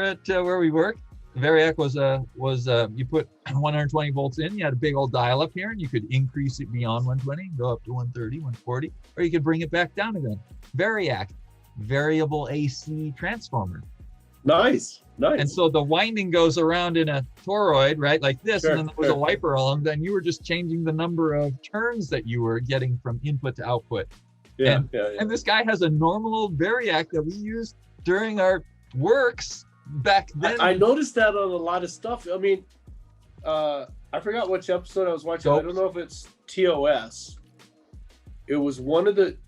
at where we worked? The variac was you put 120 volts in, you had a big old dial up here, and you could increase it beyond 120, go up to 130, 140, or you could bring it back down again. Variac, variable AC transformer. Nice. And so the winding goes around in a toroid, right, like this, and then there was a wiper along. Then you were just changing the number of turns that you were getting from input to output. And this guy has a normal old variac that we used during our works back then. I noticed that on a lot of stuff. I mean, I forgot which episode I was watching. I don't know if it's TOS. It was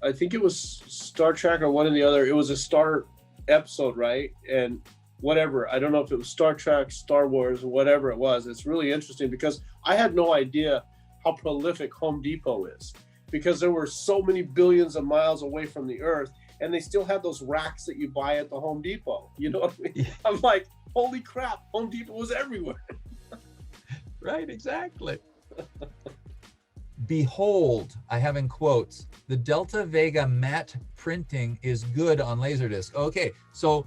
I think it was Star Trek or one of the other. It was a Star episode, right? And whatever, I don't know if it was Star Trek, Star Wars, or whatever it was. It's really interesting because I had no idea how prolific Home Depot is, because there were so many billions of miles away from the Earth, and they still have those racks that you buy at the Home Depot. You know what I mean? Yeah. I'm like, holy crap, Home Depot was everywhere. Right, exactly. Behold, I have in quotes, the Delta Vega matte printing is good on Laserdisc. Okay, so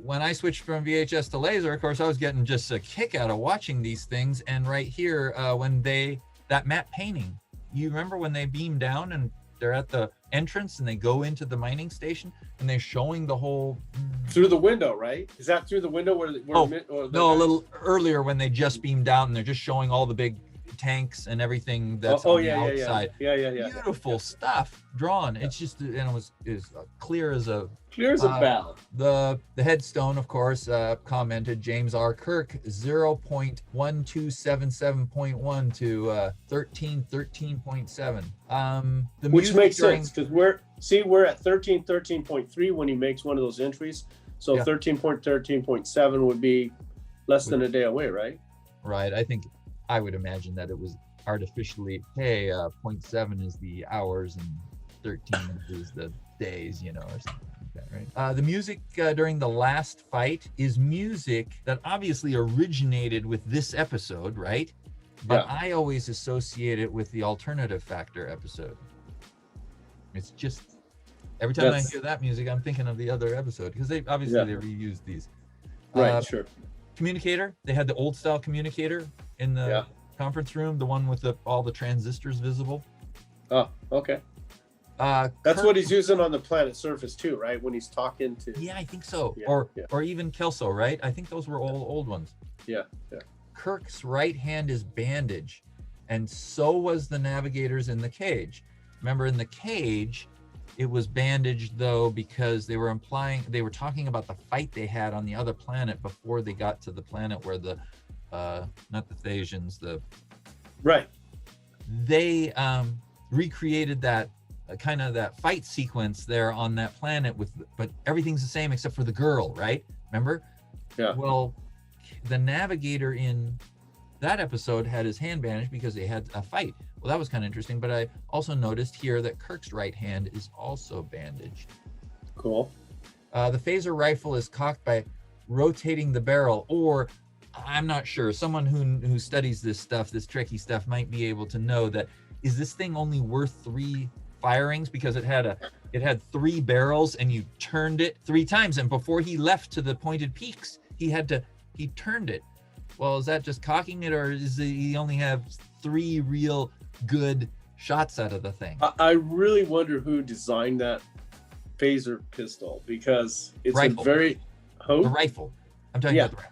when I switched from VHS to laser, of course, I was getting just a kick out of watching these things. And right here, that matte painting, you remember when they beam down and they're at the entrance and they go into the mining station and they're showing the whole through the window, right? Is that through the window no, a little earlier when they just beamed out and they're just showing all the big tanks and everything that's on the outside. Yeah. Beautiful stuff drawn. It's just, and it was clear as a bell. The headstone, of course, commented James R. Kirk 0.1277.1 to 1313.7. Which makes sense because we're at 1313.3 when he makes one of those entries. So 13.13.7 would be less than a day away, right? Right. I would imagine that it was artificially, 0.7 is the hours and 13 is the days, or something like that, right? The music during the last fight is music that obviously originated with this episode, right? But I always associate it with the Alternative Factor episode. It's just, every time I hear that music, I'm thinking of the other episode, because they reused these. Right, sure. Communicator, they had the old style communicator in the conference room, the one with all the transistors visible. Oh, okay. That's what he's using on the planet surface too, right? When he's talking to. Yeah, I think so. Or even Kelso, right? I think those were all old ones. Yeah. Kirk's right hand is bandaged, and so was the navigator's in the cage. Remember, in the cage, it was bandaged though because they were talking about the fight they had on the other planet before they got to the planet where the not the Thasians, they recreated that kind of that fight sequence there on that planet but everything's the same except for the girl, right? Remember? Yeah. Well, the navigator in that episode had his hand bandaged because they had a fight. Well, that was kind of interesting, but I also noticed here that Kirk's right hand is also bandaged. Cool. The phaser rifle is cocked by rotating the barrel, or I'm not sure. Someone who studies this stuff, this tricky stuff, might be able to know that. Is this thing only worth 3 firings because it had 3 barrels and you turned it 3 times, and before he left to the pointed peaks, he turned it. Well, is that just cocking it, or is he only have 3 real good shots out of the thing. I really wonder who designed that phaser pistol, because it's Rifle. a very The rifle. I'm talking about the rifle.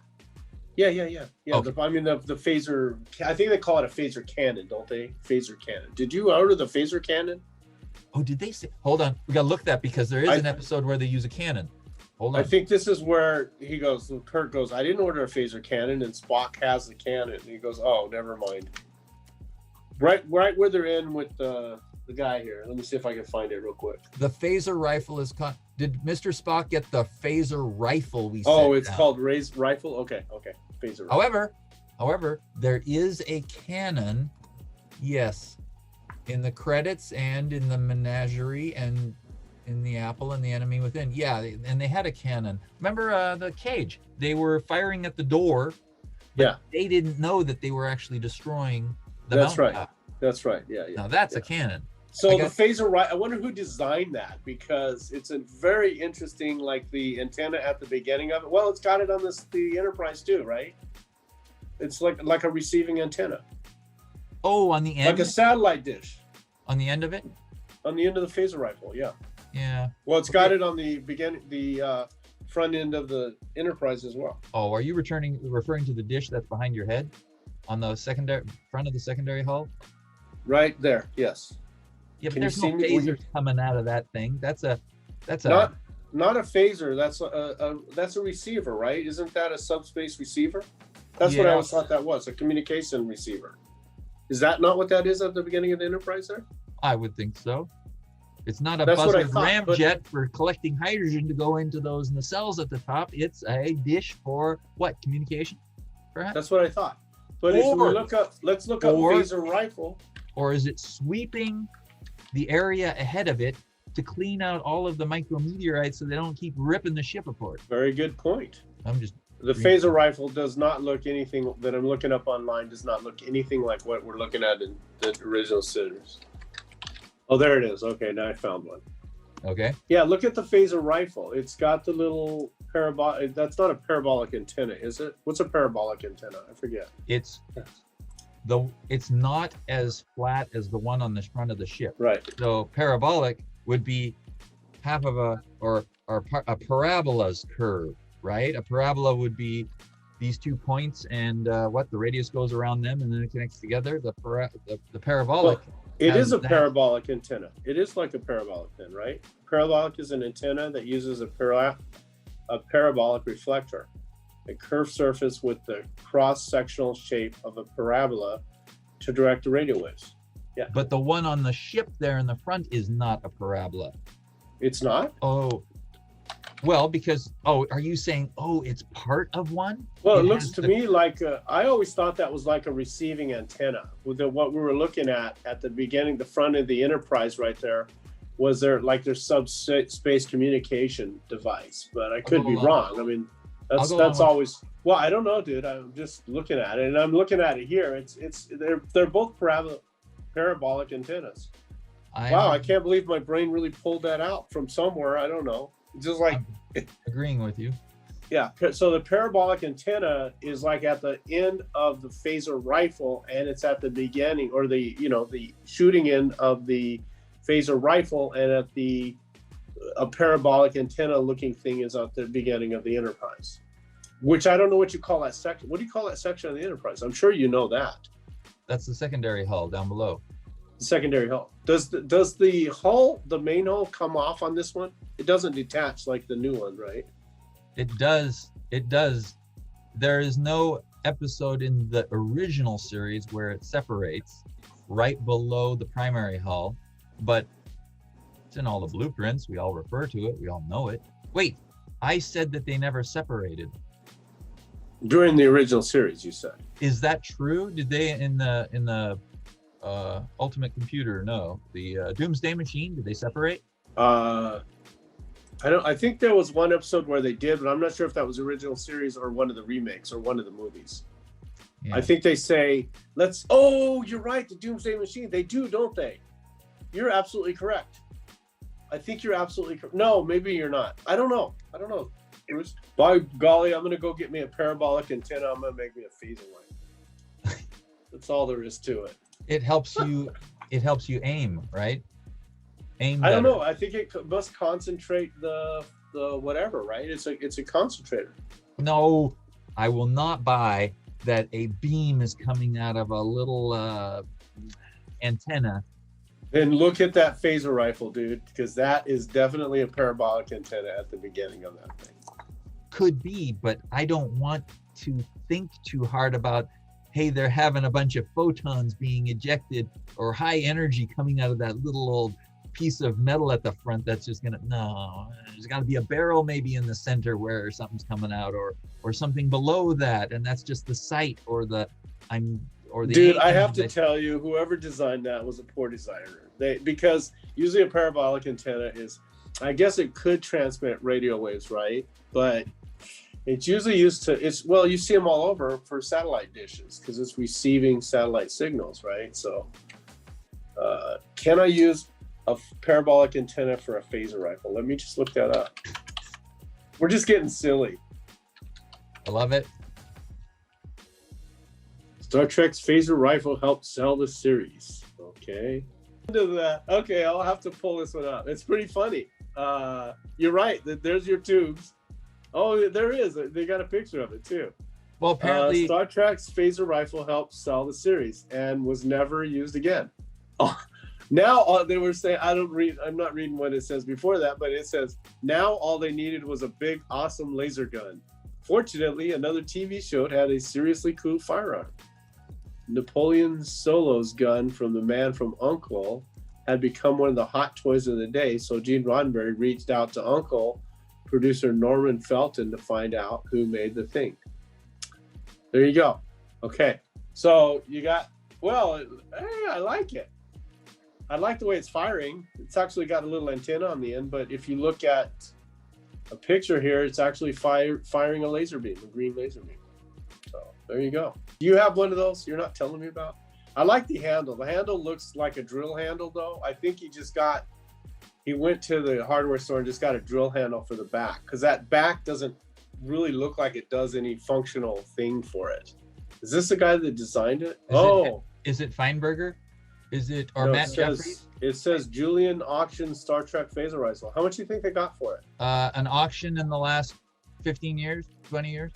Yeah. Okay. The phaser. I think they call it a phaser cannon, don't they? Phaser cannon. Did you order the phaser cannon? Oh, did they say? Hold on, we gotta look that, because there is an episode where they use a cannon. Hold on. I think this is where Kirk goes, I didn't order a phaser cannon, and Spock has the cannon, and he goes, oh, never mind. Right where they're in with the guy here. Let me see if I can find it real quick. The phaser rifle is called. Did Mr. Spock get the phaser rifle? It's called raised rifle. Okay, phaser rifle. However, there is a cannon. Yes, in the credits and in the menagerie and in the Apple and the Enemy Within. Yeah, and they had a cannon. Remember the cage? They were firing at the door. But they didn't know that they were actually destroying the mountaintop. That's right. Yeah. Now that's a cannon. So the phaser rifle, I wonder who designed that, because it's a very interesting, like the antenna at the beginning of it. Well, it's got it on the Enterprise too, right? It's like a receiving antenna. Oh, on the end? Like a satellite dish. On the end of it? On the end of the phaser rifle, yeah. Yeah. Well, it's got it on the front end of the Enterprise as well. Oh, are you referring to the dish that's behind your head on the front of the secondary hull? Right there, yes. Yeah, but there's no phasers coming out of that thing. That's a not a phaser. That's a receiver, right? Isn't that a subspace receiver? That's what I always thought that was, a communication receiver. Is that not what that is at the beginning of the Enterprise there? I would think so. It's not a buzzard ramjet for collecting hydrogen to go into those nacelles at the top. It's a dish for what? Communication, perhaps? That's what I thought. But if we let's look up phaser rifle. Or is it sweeping the area ahead of it to clean out all of the micrometeorites so they don't keep ripping the ship apart? Very good point. The reading. Phaser rifle does not look anything that I'm looking up online, does not look anything like what we're looking at in the original series. Oh, there it is. Okay, now I found one. Okay. Yeah, look at the Phaser rifle. It's got the little parabolic. That's not a parabolic antenna, is it? What's a parabolic antenna? I forget. It's not as flat as the one on the front of the ship. Right. So parabolic would be half of a parabola's curve, right? A parabola would be these 2 points, and the radius goes around them, and then it connects together. The parabolic. Well, it is a parabolic antenna. It is like a parabolic then, right? Parabolic is an antenna that uses a parabolic reflector, a curved surface with the cross-sectional shape of a parabola to direct the radio waves. Yeah. But the one on the ship there in the front is not a parabola. It's not? Oh. Well, because, are you saying, it's part of one? Well, it looks to me like, I always thought that was like a receiving antenna. With what we were looking at the beginning, the front of the Enterprise right there, was their subspace communication device. But I could be wrong. I mean, that's always, well, I don't know, dude. I'm just looking at it, and I'm looking at it here. They're both parabolic antennas. I can't believe my brain really pulled that out from somewhere. I don't know. Just like I'm agreeing with you. Yeah. So the parabolic antenna is like at the end of the phaser rifle, and it's at the beginning, or the shooting end of the phaser rifle, and at a parabolic antenna looking thing is at the beginning of the Enterprise, which I don't know what you call that section. What do you call that section of the Enterprise? I'm sure you know that. That's the secondary hull down below. Secondary hull. Does the hull, the main hull, come off on this one? It doesn't detach like the new one, right? It does. There is no episode in the original series where it separates right below the primary hull, but it's in all the blueprints. We all refer to it. We all know it. Wait, I said that they never separated. During the original series, you said. Is that true? Did they in the Ultimate Computer? No, the Doomsday Machine. Did they separate? I think there was one episode where they did, but I'm not sure if that was the original series or one of the remakes or one of the movies. Yeah. I think they say, you're right, the Doomsday Machine. They do, don't they? You're absolutely correct. I think you're absolutely correct. No, maybe you're not. I don't know. Bruce, by golly, I'm going to go get me a parabolic antenna. I'm going to make me a phaser one. That's all there is to it. It helps you it helps you aim, right? Aim I don't better. know. I think it must concentrate the whatever, right? It's a concentrator. No, I will not buy that a beam is coming out of a little antenna. Then look at that phaser rifle, dude, because that is definitely a parabolic antenna at the beginning of that thing. Could be, but I don't want to think too hard about, hey, they're having a bunch of photons being ejected or high energy coming out of that little old piece of metal at the front that's just gonna, no, there's got to be a barrel maybe in the center where something's coming out, or something below that, and that's just the sight or the Dude, I have to tell you, whoever designed that was a poor designer. Because usually a parabolic antenna is, I guess it could transmit radio waves, right? But it's usually used to, you see them all over for satellite dishes because it's receiving satellite signals, right? So can I use a parabolic antenna for a phaser rifle? Let me just look that up. We're just getting silly. I love it. Star Trek's phaser rifle helped sell the series. Okay. Into that. Okay, I'll have to pull this one up. It's pretty funny. You're right. There's your tubes. Oh, there is. They got a picture of it too. Well, apparently, Star Trek's phaser rifle helped sell the series and was never used again. Oh, now they were saying, I'm not reading what it says before that, but it says now all they needed was a big, awesome laser gun. Fortunately, another TV show had a seriously cool firearm. Napoleon Solo's gun from The Man from U.N.C.L.E. had become one of the hot toys of the day, so Gene Roddenberry reached out to U.N.C.L.E. producer Norman Felton to find out who made the thing. There you go. Okay, so you got, hey, I like it. I like the way it's firing. It's actually got a little antenna on the end, but if you look at a picture here, it's actually firing a laser beam, a green laser beam. So there you go. Do you have one of those you're not telling me about? I like the handle. The handle looks like a drill handle, though. I think he went to the hardware store and just got a drill handle for the back, because that back doesn't really look like it does any functional thing for it. Is this the guy that designed it? Is it Feinberger? Is it, or no, Matt Jeffries? It says Julian Auction Star Trek Phaser Rifle. How much do you think they got for it? An auction in the last 15 years, 20 years?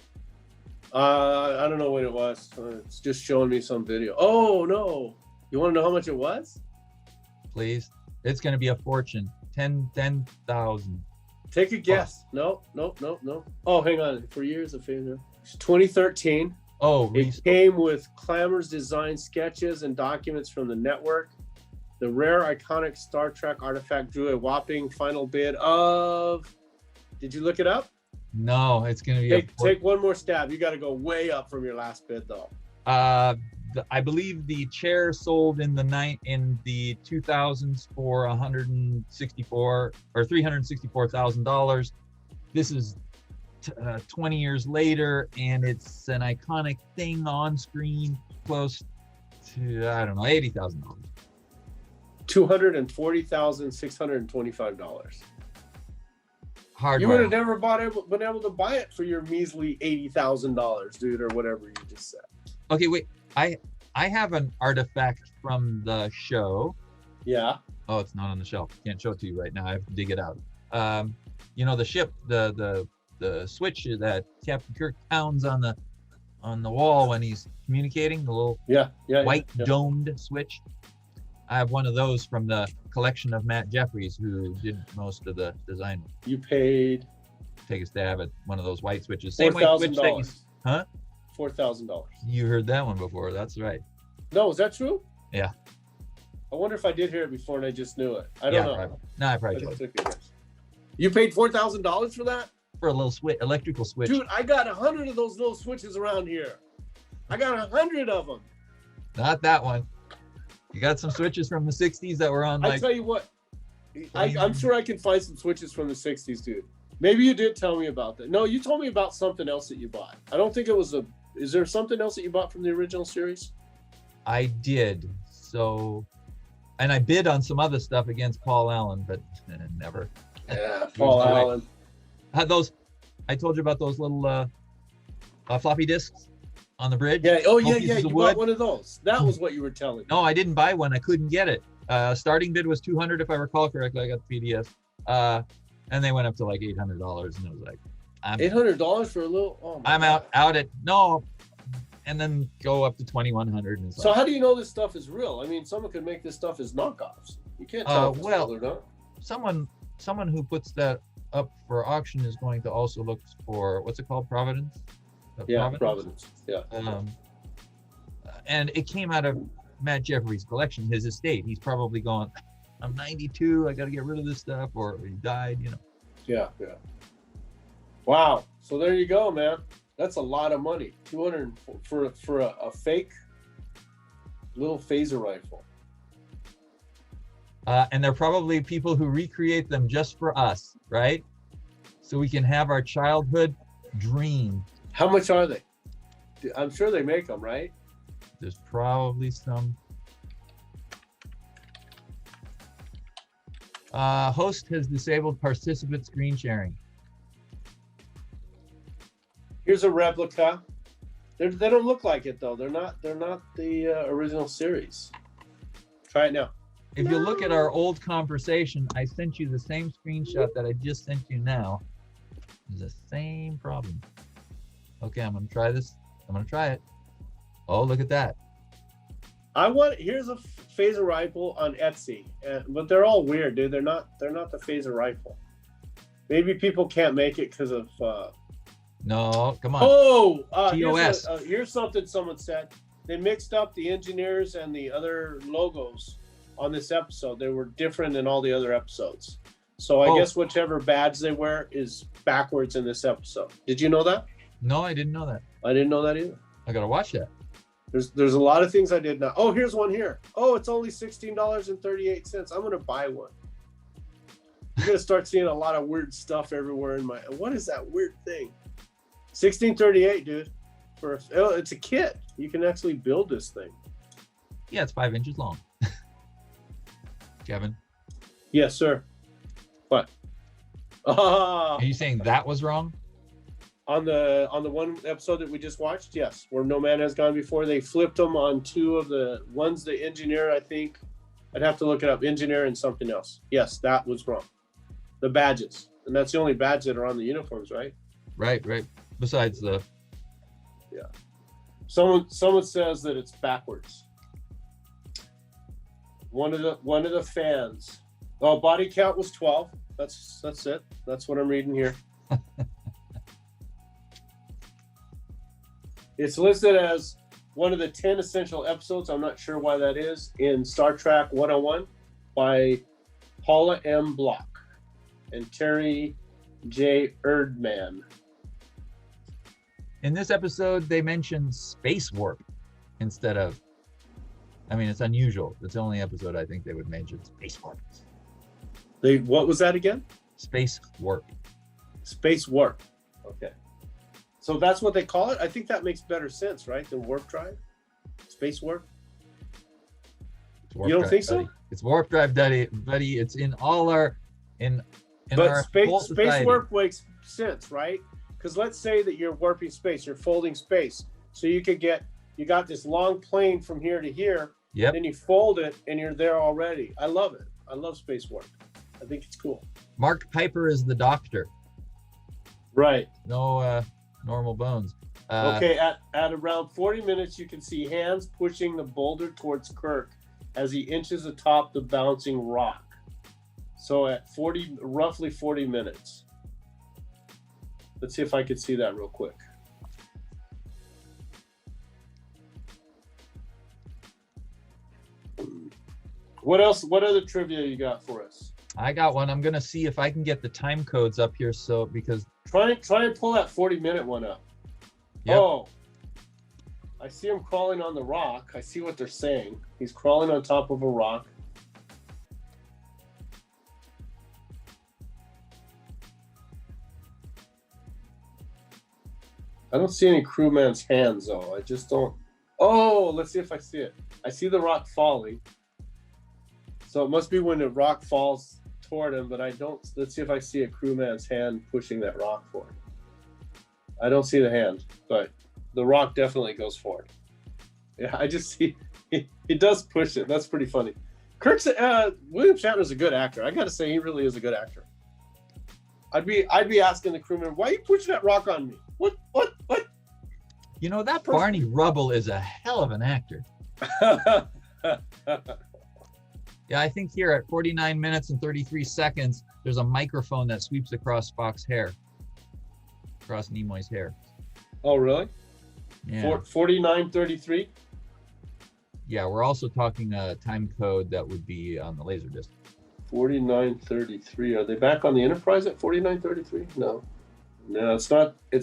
I don't know when it was. It's just showing me some video. Oh, no. You want to know how much it was? Please. It's going to be a fortune. 10,000. Take a guess. No. Oh, hang on. For years of Phaser. 2013. Oh, it came with Clamor's design sketches and documents from the network. The rare iconic Star Trek artifact drew a whopping final bid of, did you look it up? No, it's going to be take one more stab. You got to go way up from your last bid, though. I believe the chair sold in the 2000s for $164 or $364,000. This is 20 years later, and it's an iconic thing on screen, close to, I don't know, $80,000. $240,625. Hardware. You would have never been able to buy it for your measly $80,000, dude, or whatever you just said. Okay, wait. I have an artifact from the show. Yeah. Oh, it's not on the shelf. Can't show it to you right now. I have to dig it out. The ship, the switch that Captain Kirk pounds on the wall when he's communicating, the little white domed switch. I have one of those from the collection of Matt Jeffries, who did most of the design. You paid. Take a stab at one of those white switches. Same white switch that you, huh? $4,000. You heard that one before. That's right. No, is that true? Yeah. I wonder if I did hear it before and I just knew it. I don't know. Probably. No, I probably did. You paid $4,000 for that? For a little electrical switch. Dude, I got 100 of those little switches around here. I got 100 of them. Not that one. You got some switches from the 60s that were on. I tell you what, I'm sure I can find some switches from the 60s, dude. Maybe you did tell me about that. No, you told me about something else that you bought. I don't think it was is there something else that you bought from the original series? I did. So, and I bid on some other stuff against Paul Allen, but never. Yeah, Paul Allen. Had those, I told you about those little floppy disks on the bridge. Yeah. Oh, yeah, Both yeah. pieces You of bought wood. one of those. That was what you were telling me. No, I didn't buy one. I couldn't get it. Starting bid was 200 if I recall correctly. I got the PDF. And they went up to like $800, and I was like, $800 for a little. Oh my I'm God. out at no, and then go up to 2,100. And So how do you know this stuff is real? I mean, someone could make this stuff as knockoffs. You can't tell if it's real or not. someone who puts that up for auction is going to also look for, what's it called, Providence? Yeah, Providence. Yeah. And it came out of Matt Jeffrey's collection, his estate. He's probably going, I'm 92, I got to get rid of this stuff, or he died, you know. Yeah, yeah. Wow. So there you go, man. That's a lot of money. 200 for a fake little phaser rifle. And they're probably people who recreate them just for us, right? So we can have our childhood dream. How much are they? I'm sure they make them, right? There's probably some. Host has disabled participant screen sharing. Here's a replica. They don't look like it though. They're not the original series. Try it now. If you look at our old conversation, I sent you the same screenshot that I just sent you now. It's the same problem. Okay, I'm gonna try this. I'm gonna try it. Oh, look at that. Here's a phaser rifle on Etsy, but they're all weird, dude. They're not the phaser rifle. Maybe people can't make it because of. No, come on. Oh, TOS. Here's something someone said. They mixed up the engineers and the other logos on this episode. They were different in all the other episodes. So I guess whichever badge they wear is backwards in this episode. Did you know that? No, I didn't know that. I didn't know that either. I gotta watch that. There's a lot of things I did not. Oh, here's one here. Oh, it's only $16.38. I'm gonna buy one. You're gonna start seeing a lot of weird stuff everywhere in my. What is that weird thing? $16.38, dude. It's a kit. You can actually build this thing. Yeah, it's 5 inches long. Kevin, Yes, sir. What? are you saying that was wrong? On the one episode that we just watched, yes, where No Man Has Gone Before, they flipped them on two of the ones. The engineer, I think, I'd have to look it up. Engineer and something else. Yes, that was wrong. The badges, and that's the only badge that are on the uniforms, right? Right. Besides the. Yeah. Someone says that it's backwards. One of the fans. Oh, body count was 12. That's it. That's what I'm reading here. It's listed as one of the 10 essential episodes. I'm not sure why that is, in Star Trek 101 by Paula M. Block and Terry J. Erdman. In this episode, they mentioned space warp instead of. I mean, it's unusual. It's the only episode I think they would mention space warp. What was that again? Space warp. Space warp. Okay. So that's what they call it? I think that makes better sense, right? Than warp drive? Space warp? You don't think so? It's warp drive, buddy. It's in all our but our space warp makes sense, right? Because let's say that you're warping space, you're folding space. So you got this long plane from here to here. Yep. Then you fold it and you're there already. I love it. I love space warp. I think it's cool. Mark Piper is the doctor. Right. No normal bones. Okay, at around 40 minutes, you can see hands pushing the boulder towards Kirk as he inches atop the bouncing rock. So at roughly 40 minutes. Let's see if I could see that real quick. What else? What other trivia you got for us? I got one. I'm gonna see if I can get the time codes up here. So because try and pull that 40-minute one up. Yep. Oh, I see him crawling on the rock. I see what they're saying. He's crawling on top of a rock. I don't see any crewman's hands though. I just don't. Oh, let's see if I see it. I see the rock falling. So it must be when the rock falls toward him, but I don't. Let's see if I see a crewman's hand pushing that rock forward. I don't see the hand, but The Rock definitely goes for it. Yeah, I just see he does push it. That's pretty funny. William Shatner's a good actor. I got to say, he really is a good actor. I'd be asking the crewman, why are you pushing that rock on me? What? You know, that Barney Rubble is a hell of an actor. Yeah, I think here at 49 minutes and 33 seconds, there's a microphone that sweeps across Spock's hair, across Nimoy's hair. Oh, really? Yeah. 49:33? Yeah, we're also talking a time code that would be on the Laserdisc. 49:33. Are they back on the Enterprise at 49:33? No, it's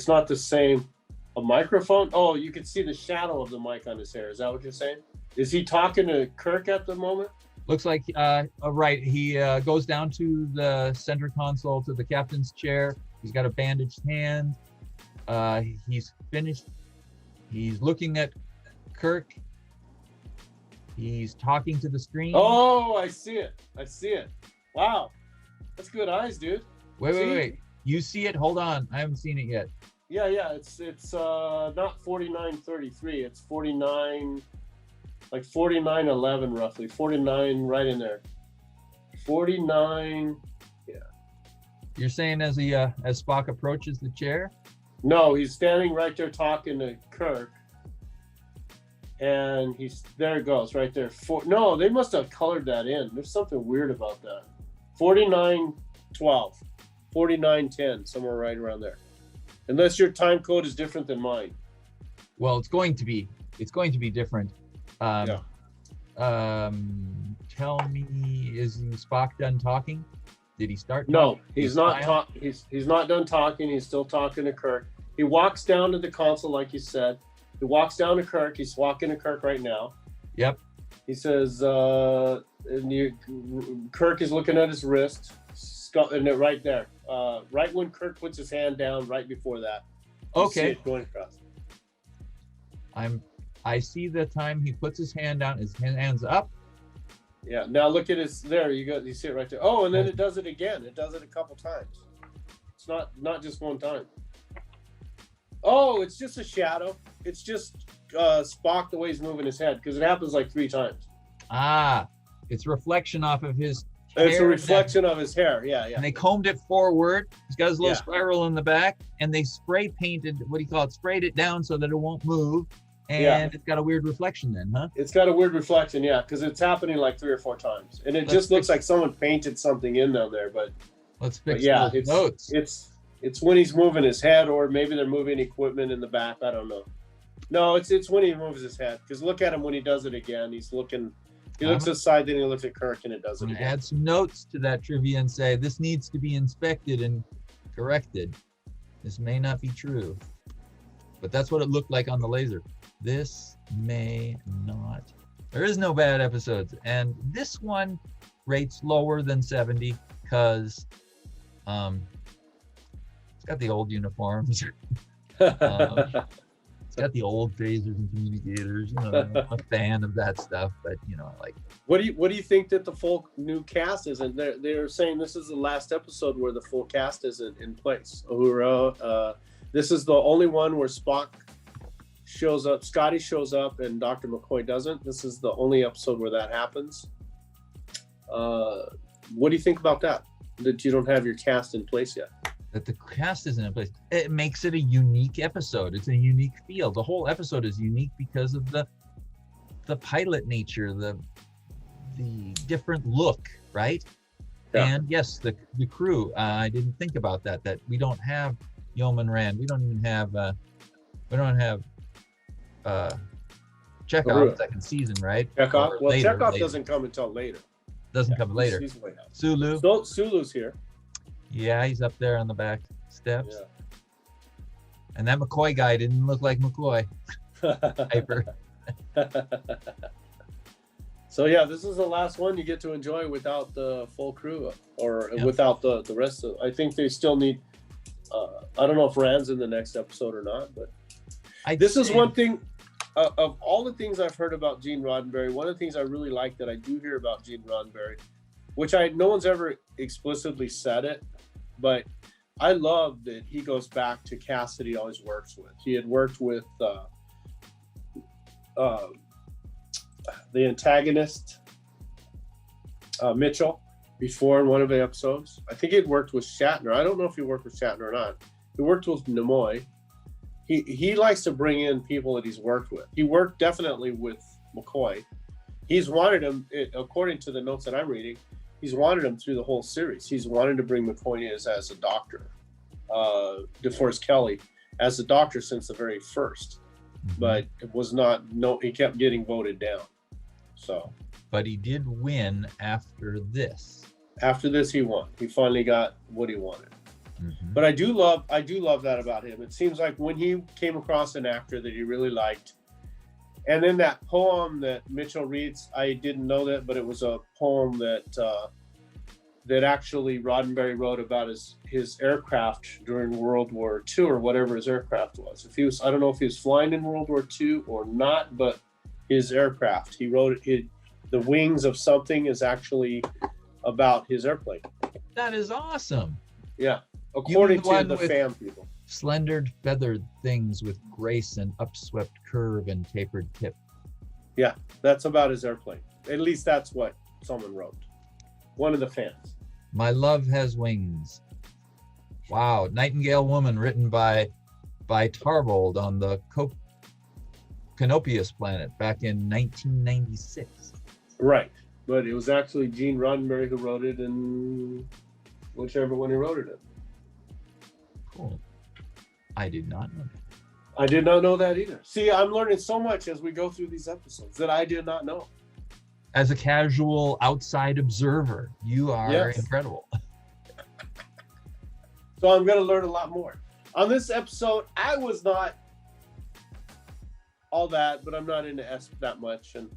not the same. A microphone? Oh, you can see the shadow of the mic on his hair. Is that what you're saying? Is he talking to Kirk at the moment? Looks like, right. He goes down to the center console, to the captain's chair. He's got a bandaged hand. He's finished. He's looking at Kirk. He's talking to the screen. Oh, I see it. Wow. That's good eyes, dude. Wait. You see it? Hold on. I haven't seen it yet. Yeah. It's not 49:33. It's 49, like 49:11 roughly. 49 right in there. 49. Yeah. You're saying as Spock approaches the chair? No, he's standing right there talking to Kirk. And there it goes, right there. No, they must have colored that in. There's something weird about that. 49:12, 49:10, somewhere right around there. Unless your time code is different than mine. Well, it's going to be different. Yeah. Tell me, is Spock done talking? Did he start? No, he's not. He's not done talking. He's still talking to Kirk. He walks down to the console, like you said. He walks down to Kirk. He's walking to Kirk right now. Yep. He says, Kirk is looking at his wrist, and right there, right when Kirk puts his hand down, right before that. Okay. See it going across. I see the time he puts his hand down. His hand's up. Yeah. Now look at his. There you go. You see it right there. Oh, and then it does it again. It does it a couple times. It's not just one time. Oh, it's just a shadow. It's just Spock the way he's moving his head, because it happens like 3 times. It's reflection off of his hair. It's a reflection of his hair. Yeah. And they combed it forward. He's got his little spiral in the back, and they spray painted, sprayed it down so that it won't move. And it's got a weird reflection then, huh? It's got a weird reflection, yeah, because it's happening like 3 or 4 times. And it just looks like someone painted something in there, but let's fix those notes. It's when he's moving his head, or maybe they're moving equipment in the back. I don't know. No, it's when he moves his head. Because look at him when he does it again. He looks aside, then he looks at Kirk, and it does it again. Add some notes to that trivia and say, this needs to be inspected and corrected. This may not be true. But that's what it looked like on the laser. This may not. There is no bad episodes. And this one rates lower than 70 because it's got the old uniforms. It's got the old phasers and communicators. I'm a fan of that stuff, but I like it. What do you think that the full new cast isn't? They're saying this is the last episode where the full cast isn't in place. Uhura, this is the only one where Spock shows up, Scotty shows up, and Dr. McCoy doesn't. This is the only episode where that happens. What do you think about that? That you don't have your cast in place yet? That the cast isn't in place. It makes it a unique episode. It's a unique feel. The whole episode is unique because of the pilot nature, the different look, right? Yeah. And yes, the crew. I didn't think about that. That we don't have Yeoman Rand. We don't even have. Chekhov second season, right? Chekhov. Well, Chekhov doesn't come until later. Doesn't come later. He's way out. Sulu. Sulu's here. Yeah, he's up there on the back steps. Yeah. And that McCoy guy didn't look like McCoy. Hyper. So yeah, this is the last one you get to enjoy without the full crew, or without the rest of. I think they still need. I don't know if Rand's in the next episode or not, but this is one thing. Of all the things I've heard about Gene Roddenberry, one of the things I really like that I do hear about Gene Roddenberry, which no one's ever explicitly said it, but I love that he goes back to cast that he always works with. He had worked with the antagonist, Mitchell, before in one of the episodes. I think he'd worked with Shatner. I don't know if he worked with Shatner or not. He worked with Nimoy. He likes to bring in people that he's worked with. He worked definitely with McCoy. He's wanted him, according to the notes that I'm reading, he's wanted him through the whole series. He's wanted to bring McCoy in as a doctor, DeForest Kelley as a doctor since the very first, but it was not. No, he kept getting voted down. So, but he did win after this. After this, he won. He finally got what he wanted. But I do love that about him. It seems like when he came across an actor that he really liked, and then that poem that Mitchell reads, I didn't know that, but it was a poem that actually Roddenberry wrote about his aircraft during World War II or whatever his aircraft was. I don't know if he was flying in World War II or not, but his aircraft, he wrote it. The wings of something is actually about his airplane. That is awesome. Yeah. According to the fan people. Slendered feathered things with grace and upswept curve and tapered tip. Yeah, that's about his airplane. At least that's what someone wrote. One of the fans. My love has wings. Wow. Nightingale Woman, written by Tarbold on the Canopius planet back in 1996. Right. But it was actually Gene Roddenberry who wrote it, and whichever one he wrote it in. Cool. I did not know that. I did not know that either. See, I'm learning so much as we go through these episodes that I did not know. As a casual outside observer, you are incredible. So I'm going to learn a lot more. On this episode, I was not all that, but I'm not into Esp that much. And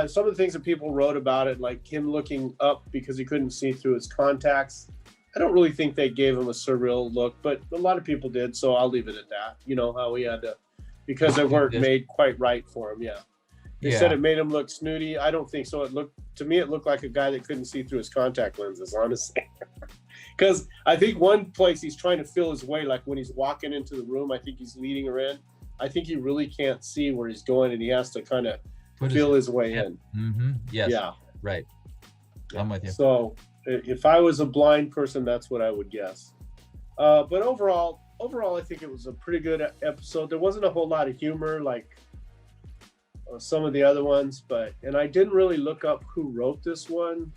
some of the things that people wrote about it, like him looking up because he couldn't see through his contacts, I don't really think they gave him a surreal look, but a lot of people did, so I'll leave it at that. You know, how he had to, because they weren't made quite right for him, They said it made him look snooty. I don't think so. It looked like a guy that couldn't see through his contact lenses, honestly. Because I think one place he's trying to feel his way, like when he's walking into the room, I think he's leading her in. I think he really can't see where he's going, and he has to kind of feel his way in. Yes. Yeah. Right. I'm with you. So if I was a blind person, that's what I would guess. But overall, I think it was a pretty good episode. There wasn't a whole lot of humor like some of the other ones, and I didn't really look up who wrote this one.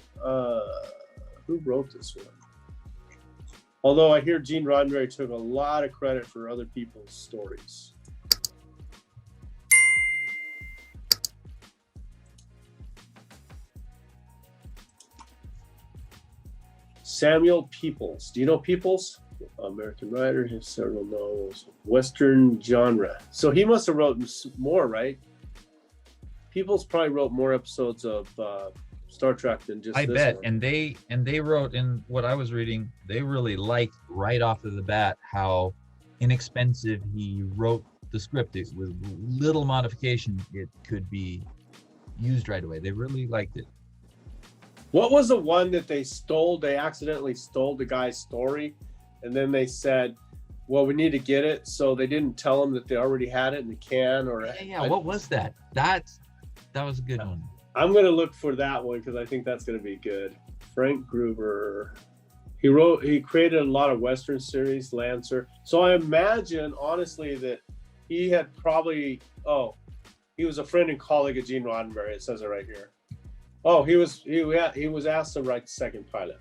Although I hear Gene Roddenberry took a lot of credit for other people's stories. Samuel Peoples. Do you know Peoples? American writer, has several novels. Western genre. So he must have wrote more, right? Peoples probably wrote more episodes of Star Trek than just this bet. one. And they wrote, in what I was reading, they really liked right off of the bat how inexpensive he wrote the script. With little modification, it could be used right away. They really liked it. What was the one that they stole? They accidentally stole the guy's story, and then they said, well, we need to get it. So they didn't tell him that they already had it in the can. What was that? That was a good one. I'm going to look for that one because I think that's going to be good. Frank Gruber. He created a lot of Western series, Lancer. So I imagine, honestly, that he had probably, he was a friend and colleague of Gene Roddenberry. It says it right here. Oh, he was asked to write the second pilot,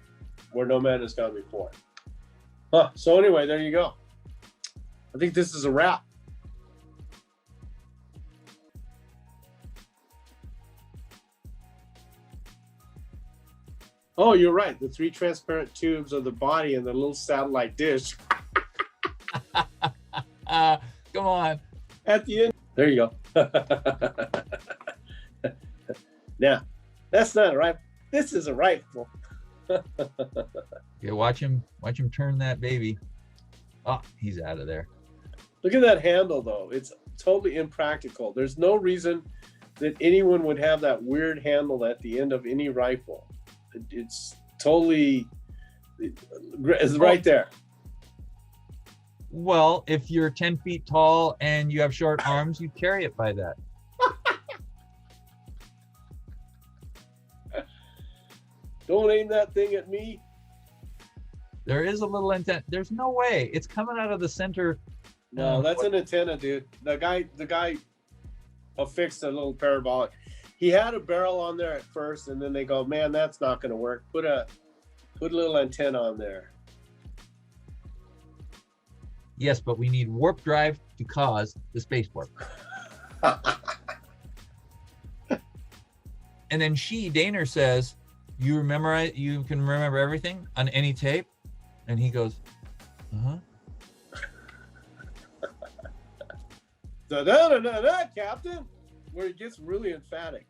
Where No Man Has Gone Before. So anyway, there you go. I think this is a wrap. Oh, you're right. The 3 transparent tubes of the body and the little satellite dish. Come on. At the end. There you go. Now, that's not a rifle. This is a rifle. Yeah, watch him turn that baby. Oh, he's out of there. Look at that handle, though. It's totally impractical. There's no reason that anyone would have that weird handle at the end of any rifle. It's totally, it's right there. Well, if you're 10 feet tall and you have short arms, you carry it by that. Don't aim that thing at me. There is a little antenna. There's no way. It's coming out of the center. No, that's an antenna, dude. The guy affixed a little parabolic. He had a barrel on there at first, and then they go, man, that's not going to work. Put a little antenna on there. Yes, but we need warp drive to cause the space warp. And then Daner says, you can remember everything on any tape? And he goes, uh-huh. Da-da-da-da-da, Captain, where it gets really emphatic.